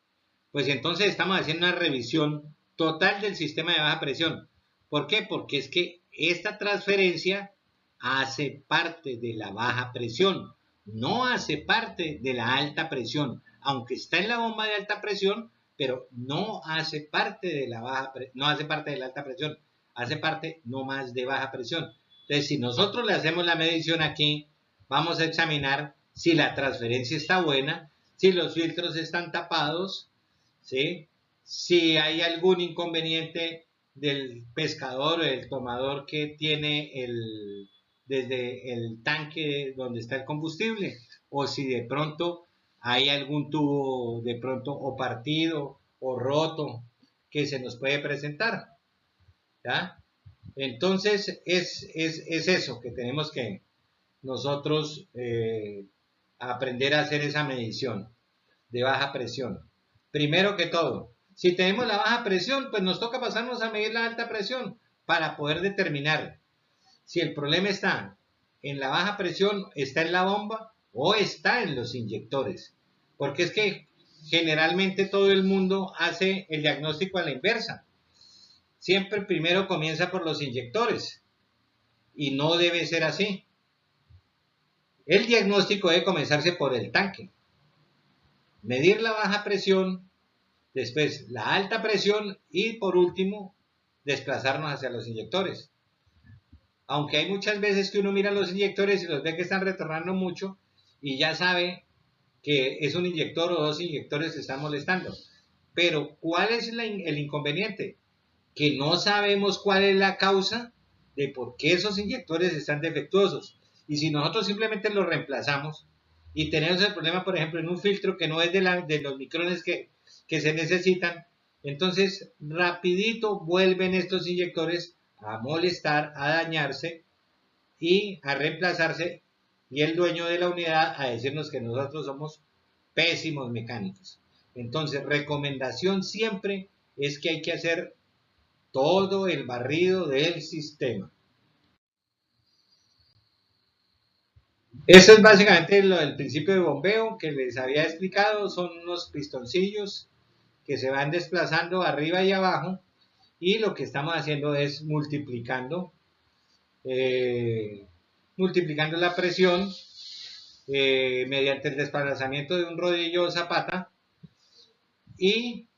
pues entonces estamos haciendo una revisión total del sistema de baja presión. ¿Por qué? Porque es que esta transferencia hace parte de la baja presión, no hace parte de la alta presión, aunque está en la bomba de alta presión, pero no hace parte de la no hace parte de la alta presión, hace parte no más de baja presión. Entonces, si nosotros le hacemos la medición aquí, vamos a examinar si la transferencia está buena, si los filtros están tapados, ¿sí? Si hay algún inconveniente del pescador o del tomador que tiene desde el tanque donde está el combustible, o si de pronto hay algún tubo de pronto o partido o roto que se nos puede presentar, ¿ya? Entonces es eso que tenemos que nosotros aprender a hacer esa medición de baja presión. Primero que todo, si tenemos la baja presión, pues nos toca pasarnos a medir la alta presión para poder determinar si el problema está en la baja presión, está en la bomba o está en los inyectores. Porque es que generalmente todo el mundo hace el diagnóstico a la inversa. Siempre primero comienza por los inyectores y no debe ser así. El diagnóstico debe comenzarse por el tanque. Medir la baja presión, después la alta presión y por último desplazarnos hacia los inyectores. Aunque hay muchas veces que uno mira los inyectores y los ve que están retornando mucho y ya sabe que es un inyector o dos inyectores que están molestando. Pero ¿cuál es el inconveniente? Que no sabemos cuál es la causa de por qué esos inyectores están defectuosos. Y si nosotros simplemente los reemplazamos y tenemos el problema, por ejemplo, en un filtro que no es de los micrones que se necesitan, entonces rapidito vuelven estos inyectores a molestar, a dañarse y a reemplazarse, y el dueño de la unidad a decirnos que nosotros somos pésimos mecánicos. Entonces, recomendación siempre es que hay que hacer todo el barrido del sistema. Eso es básicamente lo del principio de bombeo que les había explicado. Son unos pistoncillos que se van desplazando arriba y abajo, y lo que estamos haciendo es multiplicando la presión mediante el desplazamiento de un rodillo o zapata, y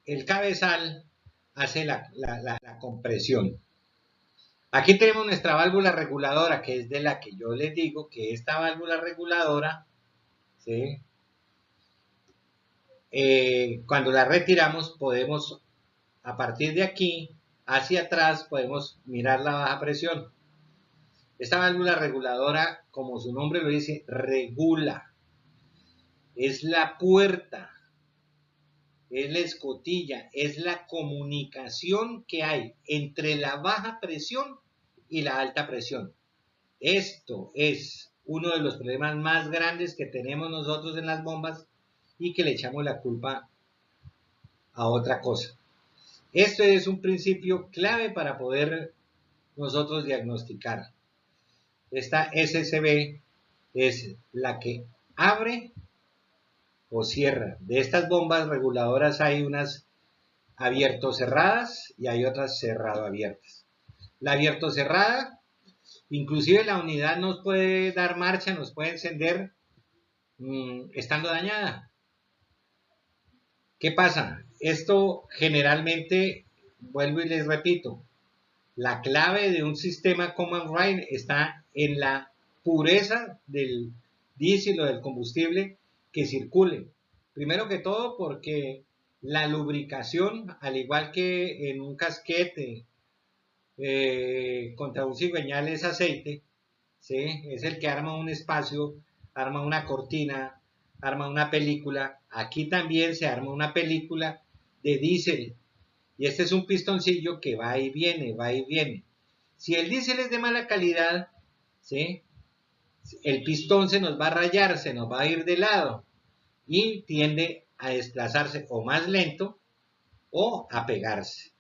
el cabezal hace la compresión. Aquí tenemos nuestra válvula reguladora, que es de la que yo les digo que esta válvula reguladora, ¿sí? Cuando la retiramos podemos, a partir de aquí hacia atrás, podemos mirar la baja presión. Esta válvula reguladora, como su nombre lo dice, regula. Es la puerta, es la escotilla, es la comunicación que hay entre la baja presión y la alta presión. Esto es uno de los problemas más grandes que tenemos nosotros en las bombas y que le echamos la culpa a otra cosa. Esto es un principio clave para poder nosotros diagnosticar. Esta SCB es la que abre o cierra. De estas bombas reguladoras hay unas abierto cerradas y hay otras cerrado abiertas. La abierto cerrada, inclusive la unidad nos puede dar marcha, nos puede encender estando dañada. ¿Qué pasa? Esto generalmente, vuelvo y les repito, la clave de un sistema common rail está en la pureza del diésel o del combustible que circule. Primero que todo porque la lubricación, al igual que en un casquete contra un cigüeñal, es aceite, ¿sí? Es el que arma un espacio, arma una cortina, arma una película. Aquí también se arma una película de diésel. Y este es un pistoncillo que va y viene, va y viene. Si el diésel es de mala calidad, ¿sí? El pistón se nos va a rayar, se nos va a ir de lado y tiende a desplazarse o más lento o a pegarse.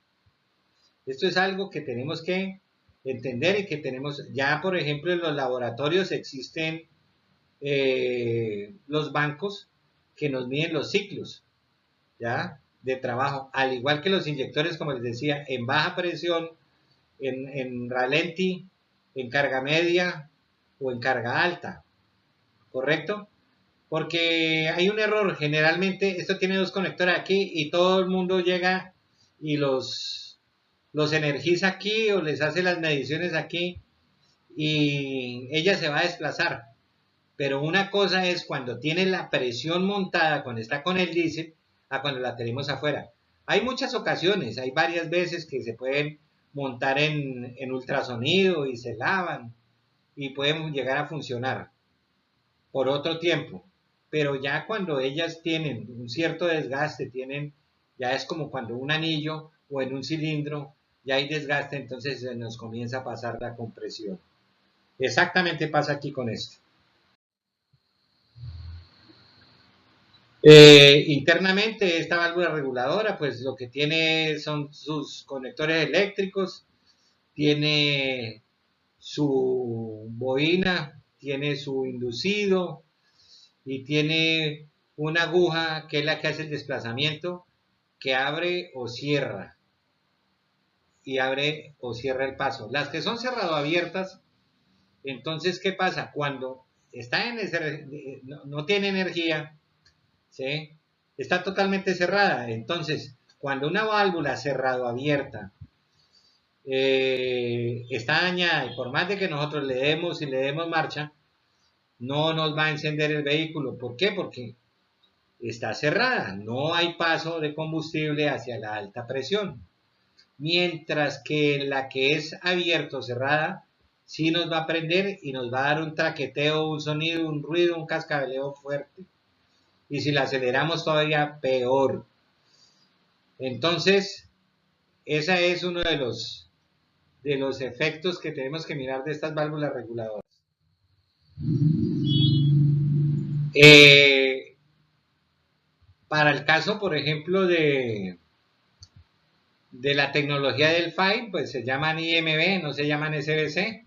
Esto es algo que tenemos que entender y que tenemos, ya por ejemplo en los laboratorios existen los bancos que nos miden los ciclos, ¿ya? de trabajo, al igual que los inyectores, como les decía, en baja presión, en ralenti, en carga media o en carga alta, ¿correcto? Porque hay un error, generalmente esto tiene dos conectores aquí y todo el mundo llega y los energiza aquí o les hace las mediciones aquí y ella se va a desplazar. Pero una cosa es cuando tiene la presión montada, cuando está con el diésel, a cuando la tenemos afuera. Hay muchas ocasiones, hay varias veces que se pueden montar en ultrasonido y se lavan y pueden llegar a funcionar por otro tiempo. Pero ya cuando ellas tienen un cierto desgaste, ya es como cuando un anillo o en un cilindro ya hay desgaste, entonces se nos comienza a pasar la compresión. Exactamente pasa aquí con esto. Internamente esta válvula reguladora pues lo que tiene son sus conectores eléctricos, tiene su bobina, tiene su inducido y tiene una aguja que es la que hace el desplazamiento, que abre o cierra y abre o cierra el paso. Las que son cerrado abiertas, entonces ¿qué pasa? Cuando está en ese, no tiene energía, ¿sí? Está totalmente cerrada. Entonces, cuando una válvula cerrado abierta está dañada y por más de que nosotros le demos y le demos marcha, no nos va a encender el vehículo. ¿Por qué? Porque está cerrada, no hay paso de combustible hacia la alta presión. Mientras que la que es abierto, cerrada, sí nos va a prender y nos va a dar un traqueteo, un sonido, un ruido, un cascabeleo fuerte. Y si la aceleramos todavía peor. Entonces, ese es uno de los efectos que tenemos que mirar de estas válvulas reguladoras. Eh, para el caso, por ejemplo, de la tecnología del FAI, pues se llaman IMB, no se llaman SBC.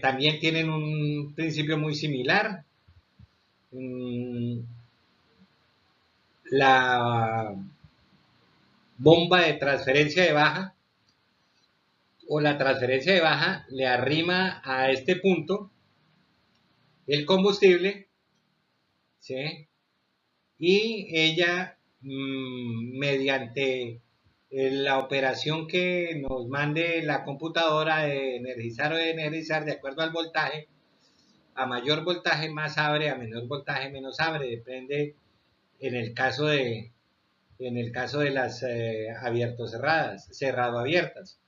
También tienen un principio muy similar. La bomba de transferencia de baja o la transferencia de baja le arrima a este punto el combustible, ¿sí? Y ella, mediante la operación que nos mande la computadora de energizar o de energizar de acuerdo al voltaje, a mayor voltaje más abre, a menor voltaje menos abre, depende en el caso de las abierto cerradas, cerrado abiertas.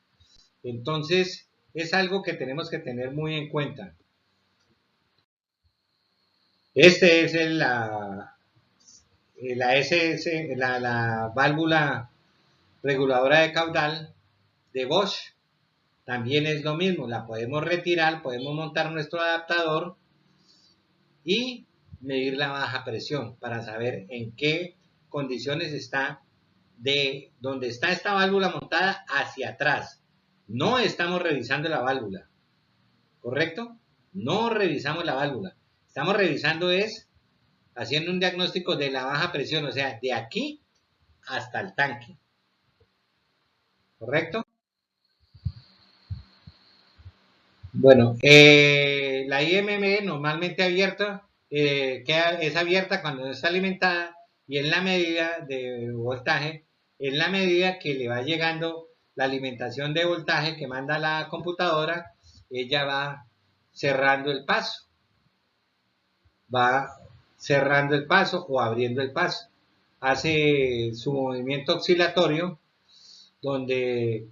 Entonces, es algo que tenemos que tener muy en cuenta. Este es la SS, la válvula reguladora de caudal de Bosch. También es lo mismo, la podemos retirar, podemos montar nuestro adaptador y medir la baja presión para saber en qué condiciones está de donde está esta válvula montada hacia atrás. No estamos revisando la válvula, ¿correcto? No revisamos la válvula. Estamos revisando es haciendo un diagnóstico de la baja presión, o sea, de aquí hasta el tanque, ¿correcto? Bueno, la IMM normalmente abierta, es abierta cuando no está alimentada y en la medida de voltaje, en la medida que le va llegando la alimentación de voltaje que manda la computadora, ella va cerrando el paso, va cerrando el paso o abriendo el paso. Hace su movimiento oscilatorio donde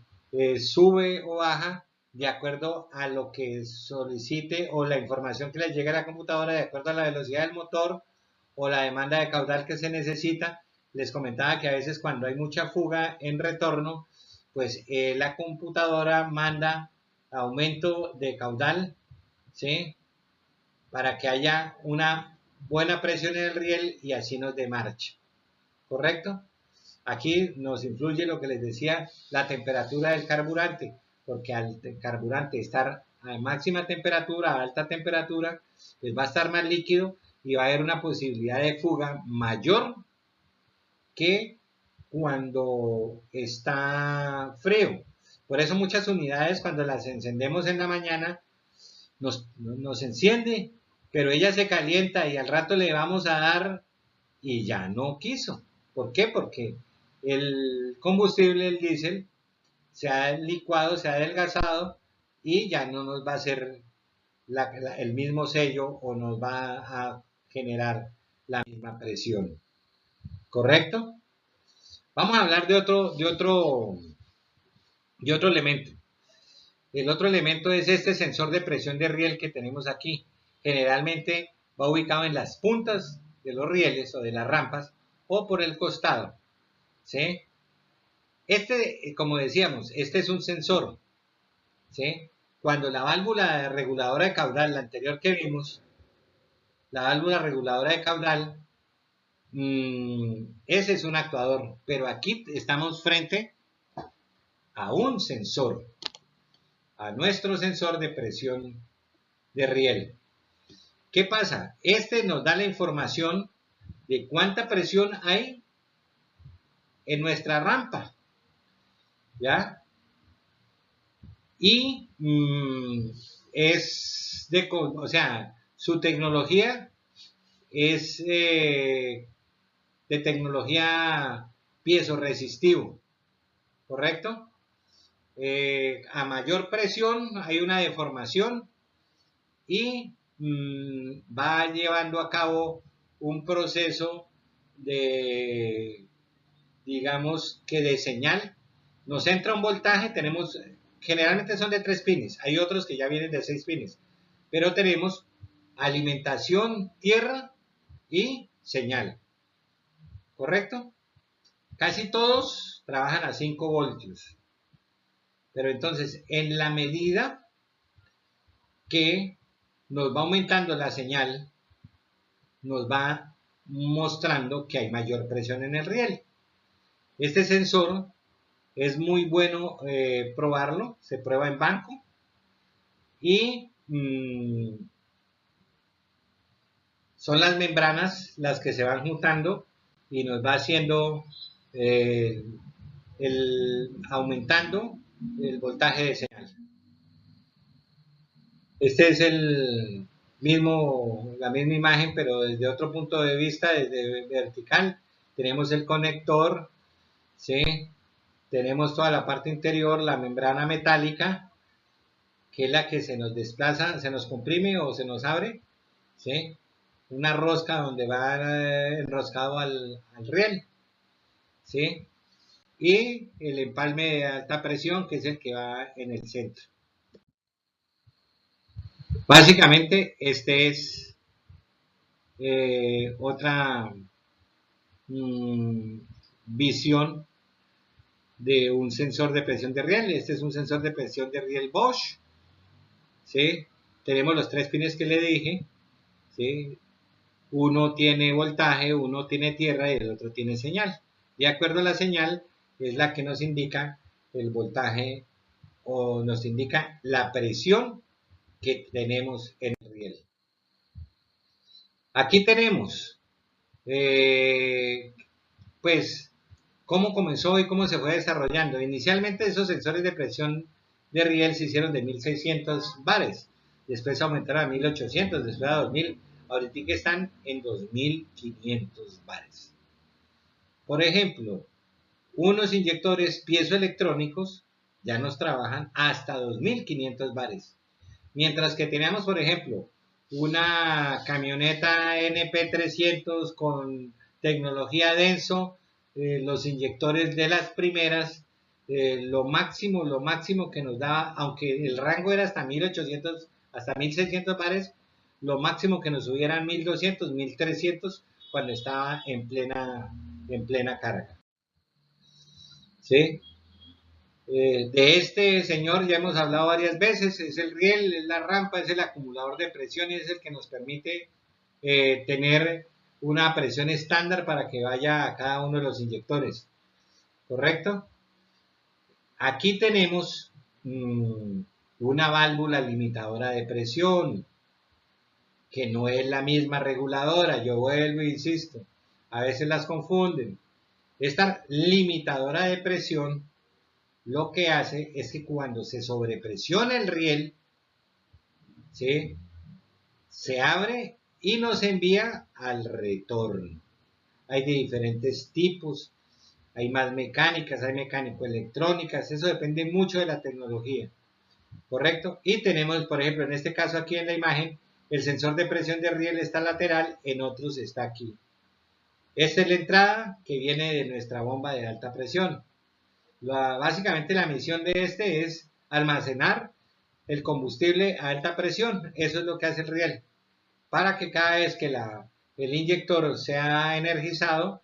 sube o baja de acuerdo a lo que solicite o la información que le llegue a la computadora de acuerdo a la velocidad del motor o la demanda de caudal que se necesita. Les comentaba que a veces cuando hay mucha fuga en retorno, pues la computadora manda aumento de caudal, ¿sí? Para que haya una buena presión en el riel y así nos dé marcha, ¿correcto? Aquí nos influye lo que les decía, la temperatura del carburante, porque al carburante estar a máxima temperatura, a alta temperatura, pues va a estar más líquido y va a haber una posibilidad de fuga mayor que cuando está frío. Por eso muchas unidades cuando las encendemos en la mañana nos enciende, pero ella se calienta y al rato le vamos a dar y ya no quiso. ¿Por qué? Porque el combustible, el diésel, se ha licuado, se ha adelgazado y ya no nos va a hacer el mismo sello o nos va a generar la misma presión. ¿Correcto? Vamos a hablar de otro elemento. El otro elemento es este sensor de presión de riel que tenemos aquí. Generalmente va ubicado en las puntas de los rieles o de las rampas o por el costado. ¿Sí? Como decíamos, este es un sensor. ¿Sí? Cuando la válvula reguladora de caudal, la anterior que vimos, la válvula reguladora de caudal, ese es un actuador, pero aquí estamos frente a un sensor, a nuestro sensor de presión de riel. ¿Qué pasa? Este nos da la información de cuánta presión hay en nuestra rampa, ¿ya? Y o sea, su tecnología es de tecnología piezo-resistivo, ¿correcto? A mayor presión hay una deformación y va llevando a cabo un proceso de, digamos que de señal. Nos entra un voltaje, generalmente son de 3 pines, hay otros que ya vienen de 6 pines, pero tenemos alimentación, tierra y señal, ¿correcto? Casi todos trabajan a 5 voltios, pero entonces en la medida que nos va aumentando la señal, nos va mostrando que hay mayor presión en el riel. Este sensor es muy bueno probarlo, se prueba en banco y son las membranas las que se van juntando y nos va haciendo aumentando el voltaje de señal. Este es la misma imagen, pero desde otro punto de vista, desde vertical. Tenemos el conector, ¿sí? Tenemos toda la parte interior, la membrana metálica, que es la que se nos desplaza, se nos comprime o se nos abre, ¿sí? Una rosca donde va enroscado al riel, ¿sí? Y el empalme de alta presión, que es el que va en el centro. Básicamente, este es otra visión de un sensor de presión de riel. Este es un sensor de presión de riel Bosch, ¿sí? Tenemos los 3 pines que le dije, ¿sí? Uno tiene voltaje, uno tiene tierra y el otro tiene señal. De acuerdo a la señal es la que nos indica el voltaje o nos indica la presión que tenemos en el riel. Aquí tenemos pues cómo comenzó y cómo se fue desarrollando. Inicialmente esos sensores de presión de riel se hicieron de 1600 bares, después aumentaron a 1800, después a 2000, ahorita están en 2500 bares. Por ejemplo, unos inyectores piezoelectrónicos ya nos trabajan hasta 2500 bares, mientras que teníamos, por ejemplo, una camioneta NP300 con tecnología denso, los inyectores de las primeras, lo máximo que nos daba, aunque el rango era hasta 1800, hasta 1600 bares, lo máximo que nos subieran 1200, 1300 cuando estaba en plena carga. ¿Sí? De este señor ya hemos hablado varias veces, es el riel, es la rampa, es el acumulador de presión y es el que nos permite tener una presión estándar para que vaya a cada uno de los inyectores, ¿correcto? Aquí tenemos una válvula limitadora de presión, que no es la misma reguladora, yo vuelvo e insisto, a veces las confunden. Esta limitadora de presión lo que hace es que cuando se sobrepresiona el riel, ¿sí?, se abre y nos envía al retorno. Hay de diferentes tipos, hay más mecánicas, hay mecánico-electrónicas, eso depende mucho de la tecnología, ¿correcto? Y tenemos, por ejemplo, en este caso aquí en la imagen, el sensor de presión de riel está lateral, en otros está aquí. Esta es la entrada que viene de nuestra bomba de alta presión. Básicamente la misión de este es almacenar el combustible a alta presión. Eso es lo que hace el riel, para que cada vez que el inyector sea energizado,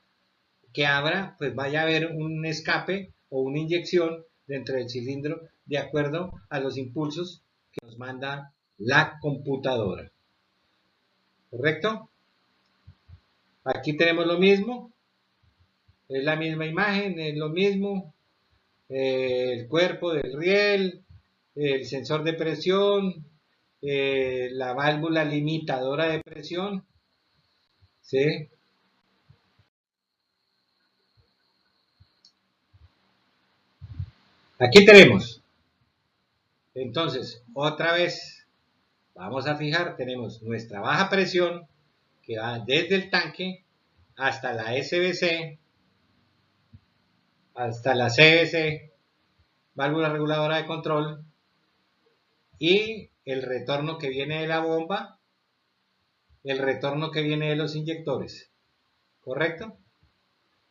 que abra, pues vaya a haber un escape o una inyección dentro del cilindro de acuerdo a los impulsos que nos manda la computadora. ¿Correcto? Aquí tenemos lo mismo, es la misma imagen, es lo mismo, el cuerpo del riel, el sensor de presión, la válvula limitadora de presión, ¿sí? Aquí tenemos, entonces, otra vez, vamos a fijar, tenemos nuestra baja presión que va desde el tanque hasta la SBC, hasta la CBC, válvula reguladora de control, y el retorno que viene de la bomba, el retorno que viene de los inyectores, ¿correcto?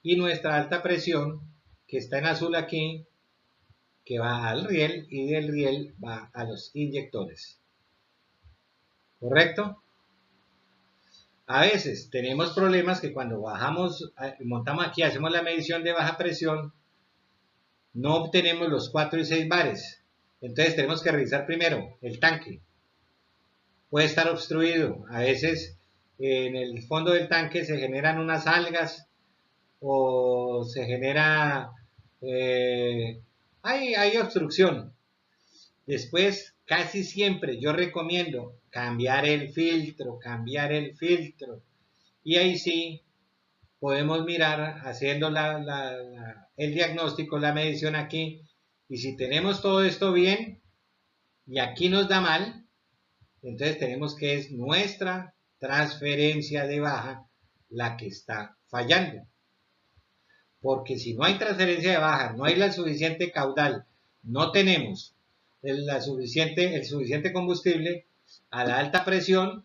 Y nuestra alta presión, que está en azul aquí, que va al riel y del riel va a los inyectores, ¿correcto? A veces tenemos problemas que cuando bajamos, montamos aquí, hacemos la medición de baja presión, no obtenemos los 4 y 6 bares. Entonces tenemos que revisar primero el tanque. Puede estar obstruido. A veces en el fondo del tanque se generan unas algas o se genera, hay obstrucción. Después, casi siempre yo recomiendo cambiar el filtro. Y ahí sí podemos mirar haciendo el diagnóstico, la medición aquí. Y si tenemos todo esto bien y aquí nos da mal, entonces tenemos que es nuestra transferencia de baja la que está fallando. Porque si no hay transferencia de baja, no hay la suficiente caudal, no tenemos el suficiente combustible a la alta presión,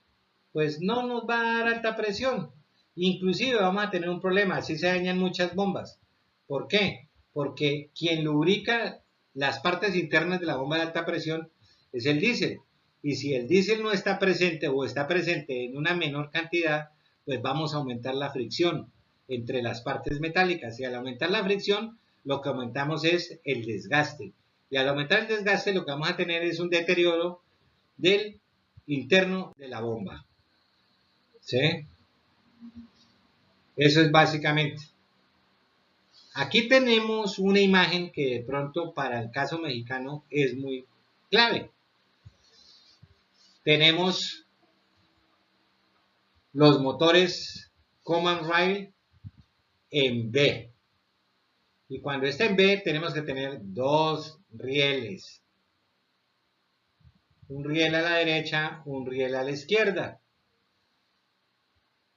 pues no nos va a dar alta presión. Inclusive vamos a tener un problema, así se dañan muchas bombas. ¿Por qué? Porque quien lubrica las partes internas de la bomba de alta presión es el diésel. Y si el diésel no está presente o está presente en una menor cantidad, pues vamos a aumentar la fricción entre las partes metálicas. Y al aumentar la fricción, lo que aumentamos es el desgaste. Y al aumentar el desgaste, lo que vamos a tener es un deterioro del interno de la bomba. ¿Sí? Eso es básicamente. Aquí tenemos una imagen que de pronto para el caso mexicano es muy clave. Tenemos los motores Command Rail en B. Y cuando está en B tenemos que tener dos rieles. Un riel a la derecha, un riel a la izquierda.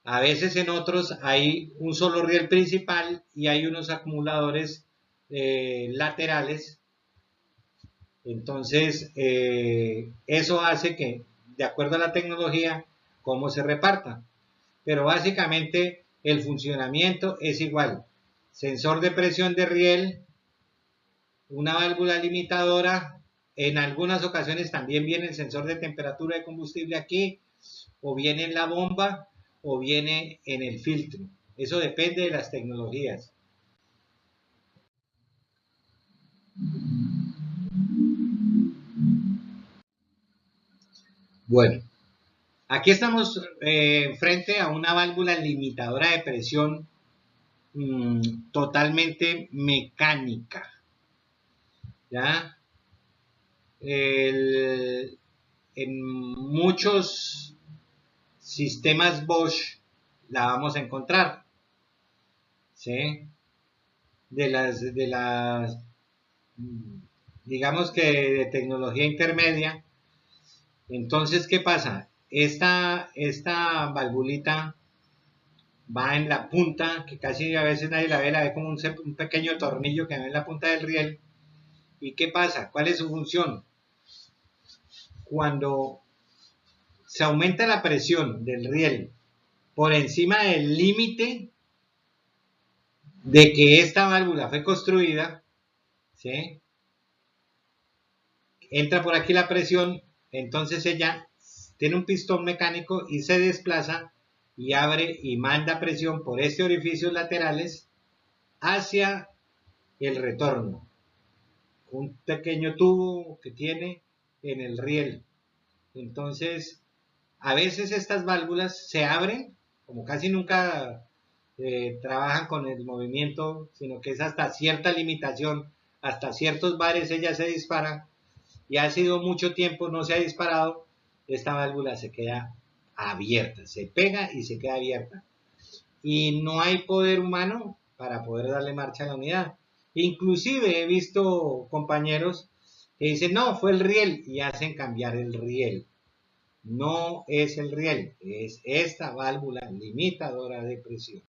A veces en otros hay un solo riel principal y hay unos acumuladores laterales. Entonces, eso hace que, de acuerdo a la tecnología, cómo se reparta. Pero básicamente el funcionamiento es igual. Sensor de presión de riel, una válvula limitadora, en algunas ocasiones también viene el sensor de temperatura de combustible aquí, o viene en la bomba, o viene en el filtro. Eso depende de las tecnologías. Bueno, aquí estamos frente a una válvula limitadora de presión totalmente mecánica. ¿Ya? En muchos sistemas Bosch la vamos a encontrar. ¿Sí? de las digamos que de tecnología intermedia. Entonces, ¿qué pasa? Esta valvulita va en la punta, que casi a veces nadie la ve como un pequeño tornillo que va en la punta del riel. ¿Y qué pasa? ¿Cuál es su función? Cuando se aumenta la presión del riel por encima del límite de que esta válvula fue construida, ¿sí? Entra por aquí la presión, entonces ella tiene un pistón mecánico y se desplaza y abre y manda presión por este orificios laterales hacia el retorno. Un pequeño tubo que tiene en el riel. Entonces, a veces estas válvulas se abren, como casi nunca trabajan con el movimiento, sino que es hasta cierta limitación, hasta ciertos bares ella se dispara, y ha sido mucho tiempo no se ha disparado, esta válvula se queda abierta, se pega y se queda abierta. Y no hay poder humano para poder darle marcha a la unidad. Inclusive he visto compañeros que dicen, no, fue el riel, y hacen cambiar el riel. No es el riel, es esta válvula limitadora de presión.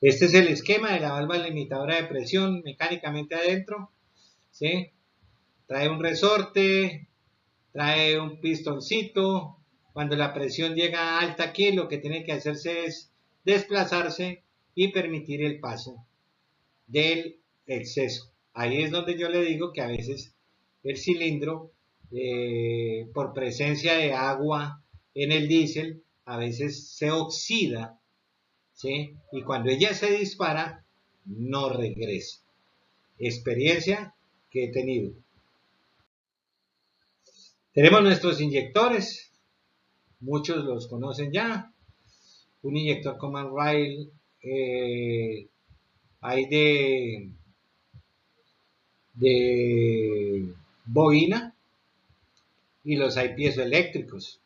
Este es el esquema de la válvula limitadora de presión mecánicamente adentro, ¿sí? Trae un resorte, trae un pistoncito. Cuando la presión llega alta aquí, lo que tiene que hacerse es desplazarse y permitir el paso del exceso. Ahí es donde yo le digo que a veces el cilindro, por presencia de agua en el diésel, a veces se oxida, ¿sí? Y cuando ella se dispara, no regresa. Experiencia que he tenido. Tenemos nuestros inyectores, muchos los conocen ya. Un inyector command rail, hay de bobina y los hay piezoeléctricos.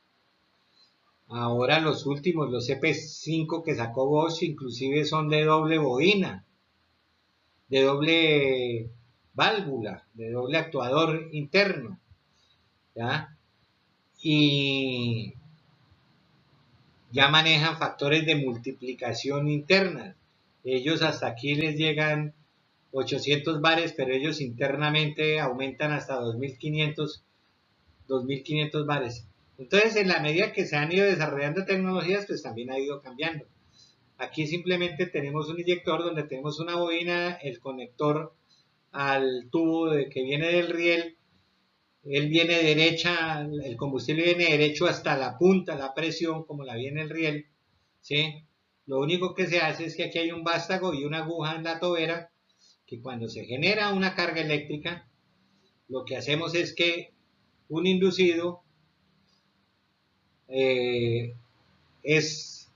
Ahora los últimos, los CP5 que sacó Bosch, inclusive son de doble bobina, de doble válvula, de doble actuador interno, ¿ya? Y ya manejan factores de multiplicación interna. Ellos hasta aquí les llegan 800 bares, pero ellos internamente aumentan hasta 2500 bares. Entonces, en la medida que se han ido desarrollando tecnologías, pues también ha ido cambiando. Aquí simplemente tenemos un inyector donde tenemos una bobina, el conector al tubo que viene del riel, él viene derecha, el combustible viene derecho hasta la punta, la presión, como la viene el riel, ¿sí? Lo único que se hace es que aquí hay un vástago y una aguja en la tobera, que cuando se genera una carga eléctrica, lo que hacemos es que un inducido es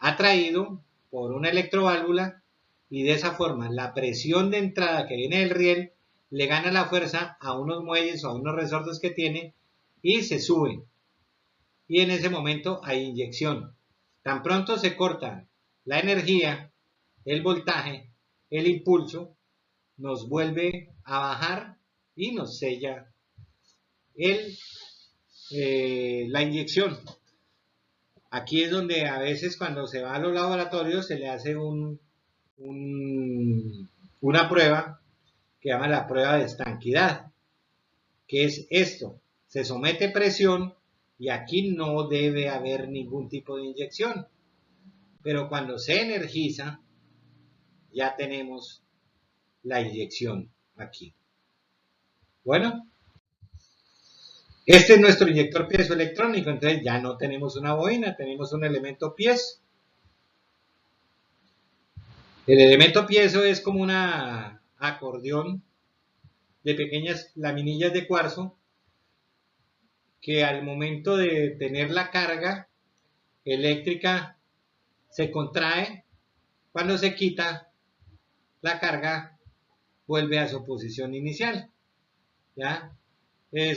atraído por una electroválvula y de esa forma la presión de entrada que viene del riel le gana la fuerza a unos muelles o a unos resortes que tiene y se suben. Y en ese momento hay inyección. Tan pronto se corta la energía, el voltaje, el impulso, nos vuelve a bajar y nos sella la inyección. Aquí es donde a veces cuando se va a los laboratorios se le hace una prueba que llama la prueba de estanquidad, que es esto, se somete presión y aquí no debe haber ningún tipo de inyección, pero cuando se energiza ya tenemos la inyección aquí. Bueno, este es nuestro inyector piezoelectrónico, entonces ya no tenemos una bobina, tenemos un elemento piezo. El elemento piezo es como una acordeón de pequeñas laminillas de cuarzo que al momento de tener la carga eléctrica se contrae, cuando se quita la carga vuelve a su posición inicial, ¿ya?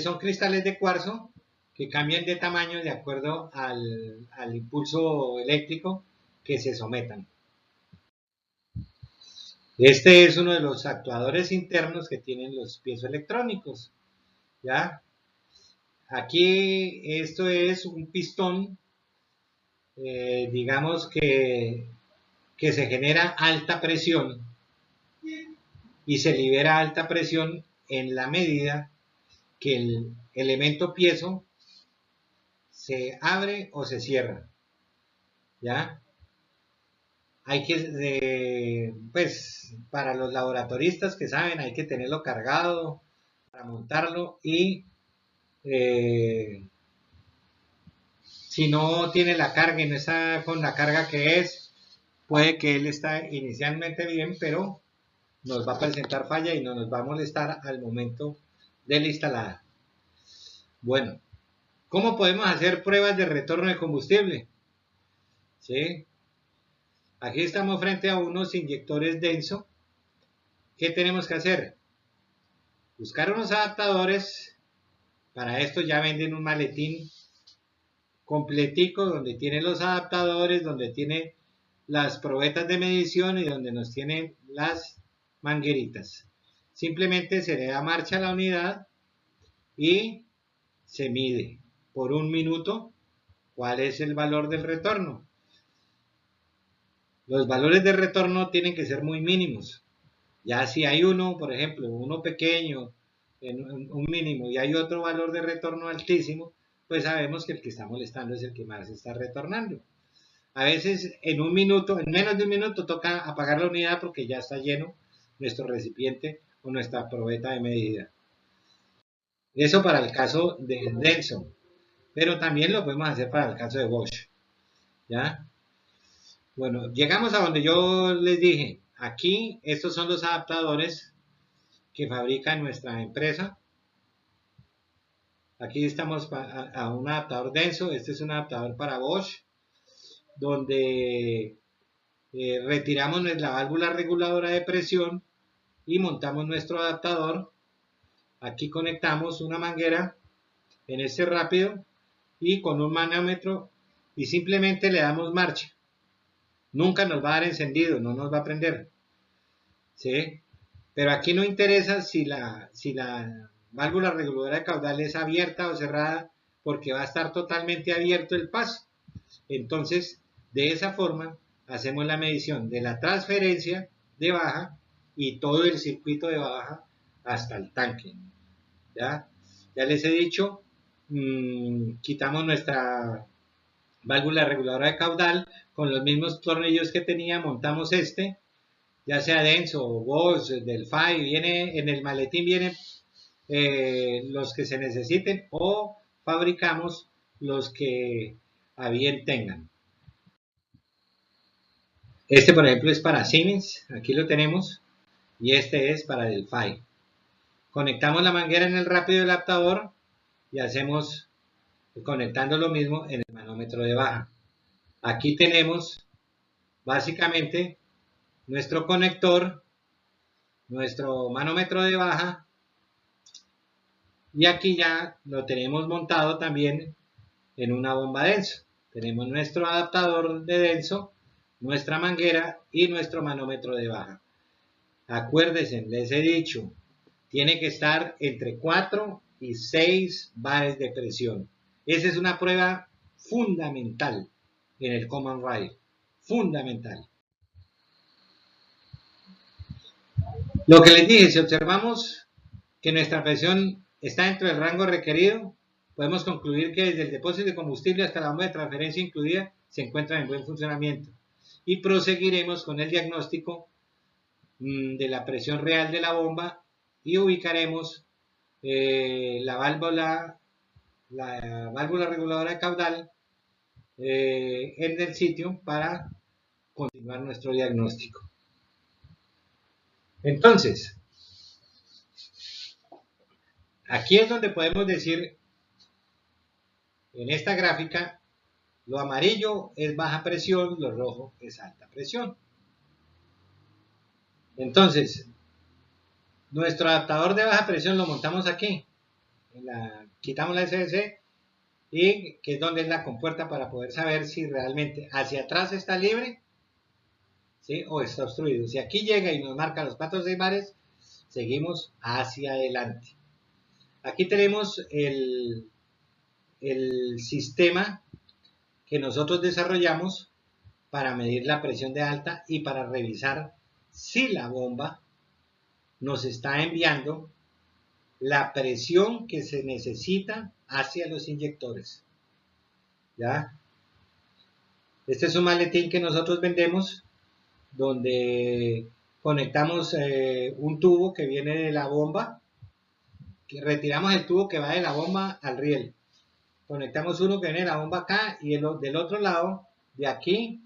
Son cristales de cuarzo que cambian de tamaño de acuerdo al impulso eléctrico que se sometan. Este es uno de los actuadores internos que tienen los piezoelectrónicos, ¿ya? Aquí esto es un pistón, digamos que se genera alta presión y se libera alta presión en la medida que el elemento piezo se abre o se cierra, ¿ya? Hay que, pues, para los laboratoristas que saben, hay que tenerlo cargado para montarlo y si no tiene la carga y no está con la carga que es, puede que él está inicialmente bien, pero nos va a presentar falla y no nos va a molestar al momento de la instalada. Bueno, ¿cómo podemos hacer pruebas de retorno de combustible? ¿Sí? Aquí estamos frente a unos inyectores denso. ¿Qué tenemos que hacer? Buscar unos adaptadores. Para esto ya venden un maletín completico donde tiene los adaptadores, donde tiene las probetas de medición y donde nos tienen las mangueritas. Simplemente se le da marcha a la unidad y se mide por un minuto cuál es el valor del retorno. Los valores de retorno tienen que ser muy mínimos. Ya si hay uno, por ejemplo, uno pequeño, en un mínimo, y hay otro valor de retorno altísimo, pues sabemos que el que está molestando es el que más está retornando. A veces en un minuto, en menos de un minuto, toca apagar la unidad porque ya está lleno nuestro recipiente o nuestra probeta de medida. Eso para el caso de Denson, pero también lo podemos hacer para el caso de Bosch. ¿Ya? Bueno, llegamos a donde yo les dije, aquí estos son los adaptadores que fabrica nuestra empresa. Aquí estamos a un adaptador denso, este es un adaptador para Bosch, donde retiramos la válvula reguladora de presión y montamos nuestro adaptador. Aquí conectamos una manguera en este rápido y con un manómetro y simplemente le damos marcha. Nunca nos va a dar encendido, no nos va a prender. ¿Sí? Pero aquí no interesa si la válvula reguladora de caudal es abierta o cerrada, porque va a estar totalmente abierto el paso. Entonces, de esa forma, hacemos la medición de la transferencia de baja y todo el circuito de baja hasta el tanque. ¿Ya? Ya les he dicho, quitamos nuestra válvula reguladora de caudal, con los mismos tornillos que tenía, montamos este, ya sea Denso o Bosch, Delphi, viene en el maletín, vienen los que se necesiten o fabricamos los que a bien tengan. Este, por ejemplo, es para Siemens, aquí lo tenemos, y este es para Delphi. Conectamos la manguera en el rápido del adaptador y hacemos conectando lo mismo en el manómetro de baja. Aquí tenemos básicamente nuestro conector, nuestro manómetro de baja, y aquí ya lo tenemos montado también en una bomba denso. Tenemos nuestro adaptador de denso, nuestra manguera y nuestro manómetro de baja. Acuérdense, les he dicho, tiene que estar entre 4 y 6 bares de presión. Esa es una prueba fundamental en el Common Rail. Fundamental. Lo que les dije, si observamos que nuestra presión está dentro del rango requerido, podemos concluir que desde el depósito de combustible hasta la bomba de transferencia incluida se encuentran en buen funcionamiento. Y proseguiremos con el diagnóstico de la presión real de la bomba y ubicaremos la válvula reguladora de caudal en el sitio para continuar nuestro diagnóstico. Entonces, aquí es donde podemos decir, en esta gráfica, lo amarillo es baja presión, lo rojo es alta presión. Entonces, nuestro adaptador de baja presión lo montamos aquí. Quitamos la SDC y que es donde es la compuerta para poder saber si realmente hacia atrás está libre, ¿sí? O está obstruido. Si aquí llega y nos marca los 4 o 6 bares, seguimos hacia adelante. Aquí tenemos el sistema que nosotros desarrollamos para medir la presión de alta y para revisar si la bomba nos está enviando la presión que se necesita hacia los inyectores. ¿Ya? Este es un maletín que nosotros vendemos, donde conectamos un tubo que viene de la bomba, que retiramos el tubo que va de la bomba al riel, conectamos uno que viene de la bomba acá y del otro lado, de aquí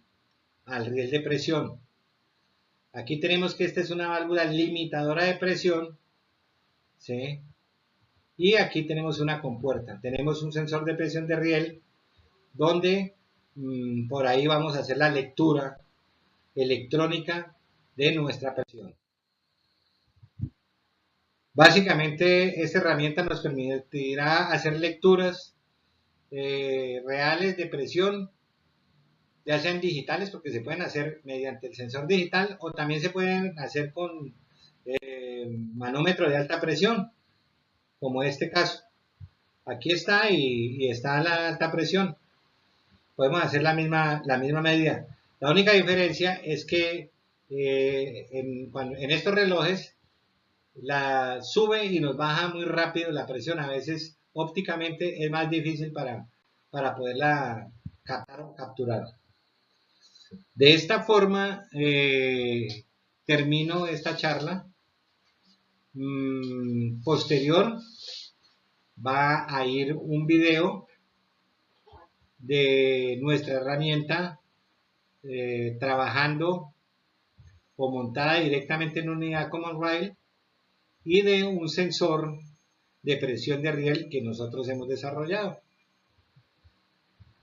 al riel de presión. Aquí tenemos que esta es una válvula limitadora de presión, ¿sí? Y aquí tenemos una compuerta, tenemos un sensor de presión de riel, donde por ahí vamos a hacer la lectura electrónica de nuestra presión. Básicamente esta herramienta nos permitirá hacer lecturas reales de presión, ya sean digitales, porque se pueden hacer mediante el sensor digital, o también se pueden hacer con manómetro de alta presión, como este caso. Aquí está y está la alta presión. Podemos hacer la misma medida. La única diferencia es que en estos relojes la sube y nos baja muy rápido la presión. A veces ópticamente es más difícil para poderla captar o capturar. De esta forma termino esta charla. Posterior va a ir un video de nuestra herramienta trabajando o montada directamente en una unidad Common Rail y de un sensor de presión de riel que nosotros hemos desarrollado.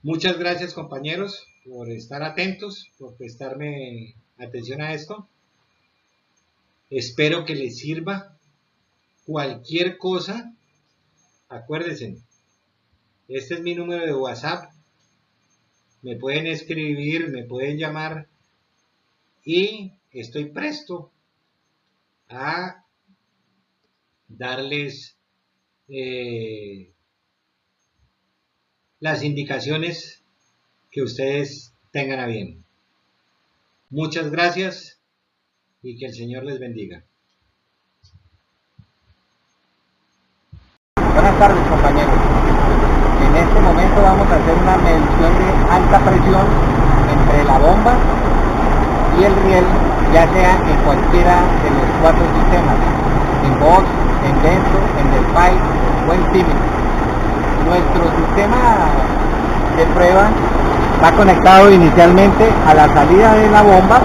Muchas gracias, compañeros, por estar atentos, por prestarme atención a esto. Espero que les sirva. Cualquier cosa, acuérdense, este es mi número de WhatsApp. Me pueden escribir, me pueden llamar y estoy presto a darles las indicaciones que ustedes tengan a bien. Muchas gracias y que el Señor les bendiga. Buenas tardes, compañeros. En este momento vamos a hacer una medición de alta presión entre la bomba y el riel, ya sea en cualquiera de los 4 sistemas, en Bosch, en Denso, en Delphi o en Siemens. Nuestro sistema de prueba va conectado inicialmente a la salida de la bomba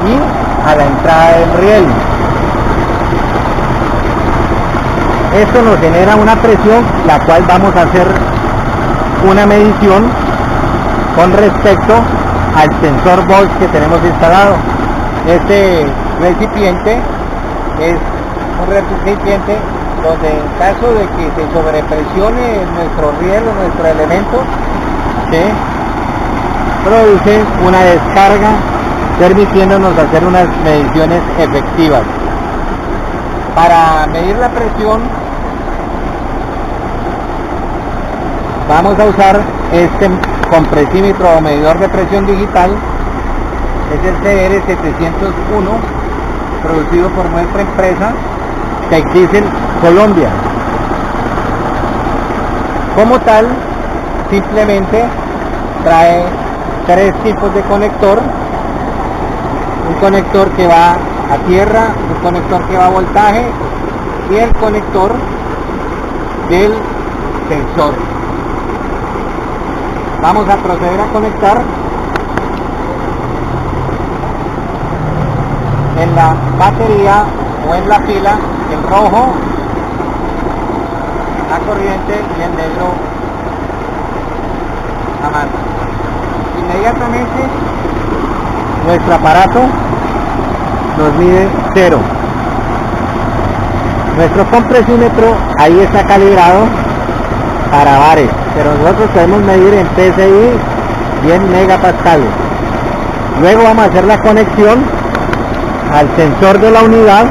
y a la entrada del riel. Esto nos genera una presión, la cual vamos a hacer una medición con respecto al sensor Bosch que tenemos instalado. Este recipiente es un recipiente donde en caso de que se sobrepresione nuestro riel o nuestro elemento, se produce una descarga permitiéndonos hacer unas mediciones efectivas. Para medir la presión vamos a usar este compresímetro o medidor de presión digital. Es el CR701, producido por nuestra empresa Tecdiesel Colombia. Como tal, simplemente trae 3 tipos de conector: un conector que va a tierra, un conector que va a voltaje y el conector del sensor. Vamos a proceder a conectar en la batería o en la pila el rojo, la corriente y el negro a mano. Inmediatamente nuestro aparato nos mide 0. Nuestro compresímetro ahí está calibrado para bares, pero nosotros podemos medir en PSI y en megapascales. Luego vamos a hacer la conexión al sensor de la unidad.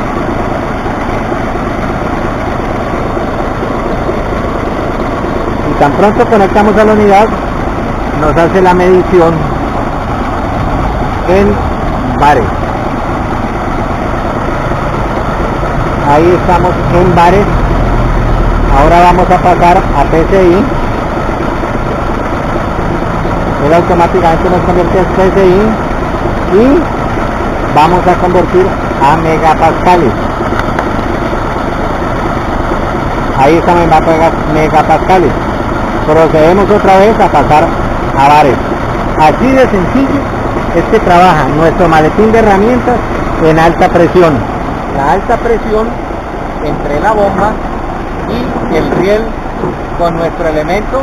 Y tan pronto conectamos a la unidad, nos hace la medición en bares. Ahí estamos en bares. Ahora vamos a pasar a PSI. Él automáticamente nos convierte a PSI y vamos a convertir a megapascales. Ahí estamos en megapascales. Procedemos otra vez a pasar a bares. Así de sencillo es que trabaja nuestro maletín de herramientas en alta presión. La alta presión entre la bomba y el riel con nuestro elemento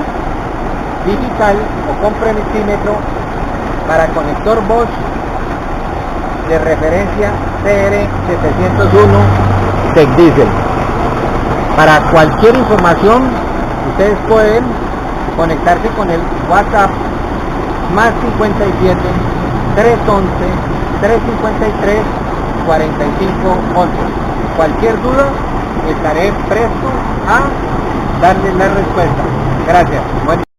digital o comprometímetro para conector Bosch de referencia CR701 Tech Diesel. Para cualquier información ustedes pueden conectarse con el WhatsApp más 57 311 353 4511. Cualquier duda estaré presto a darles la respuesta. Gracias. Buen día.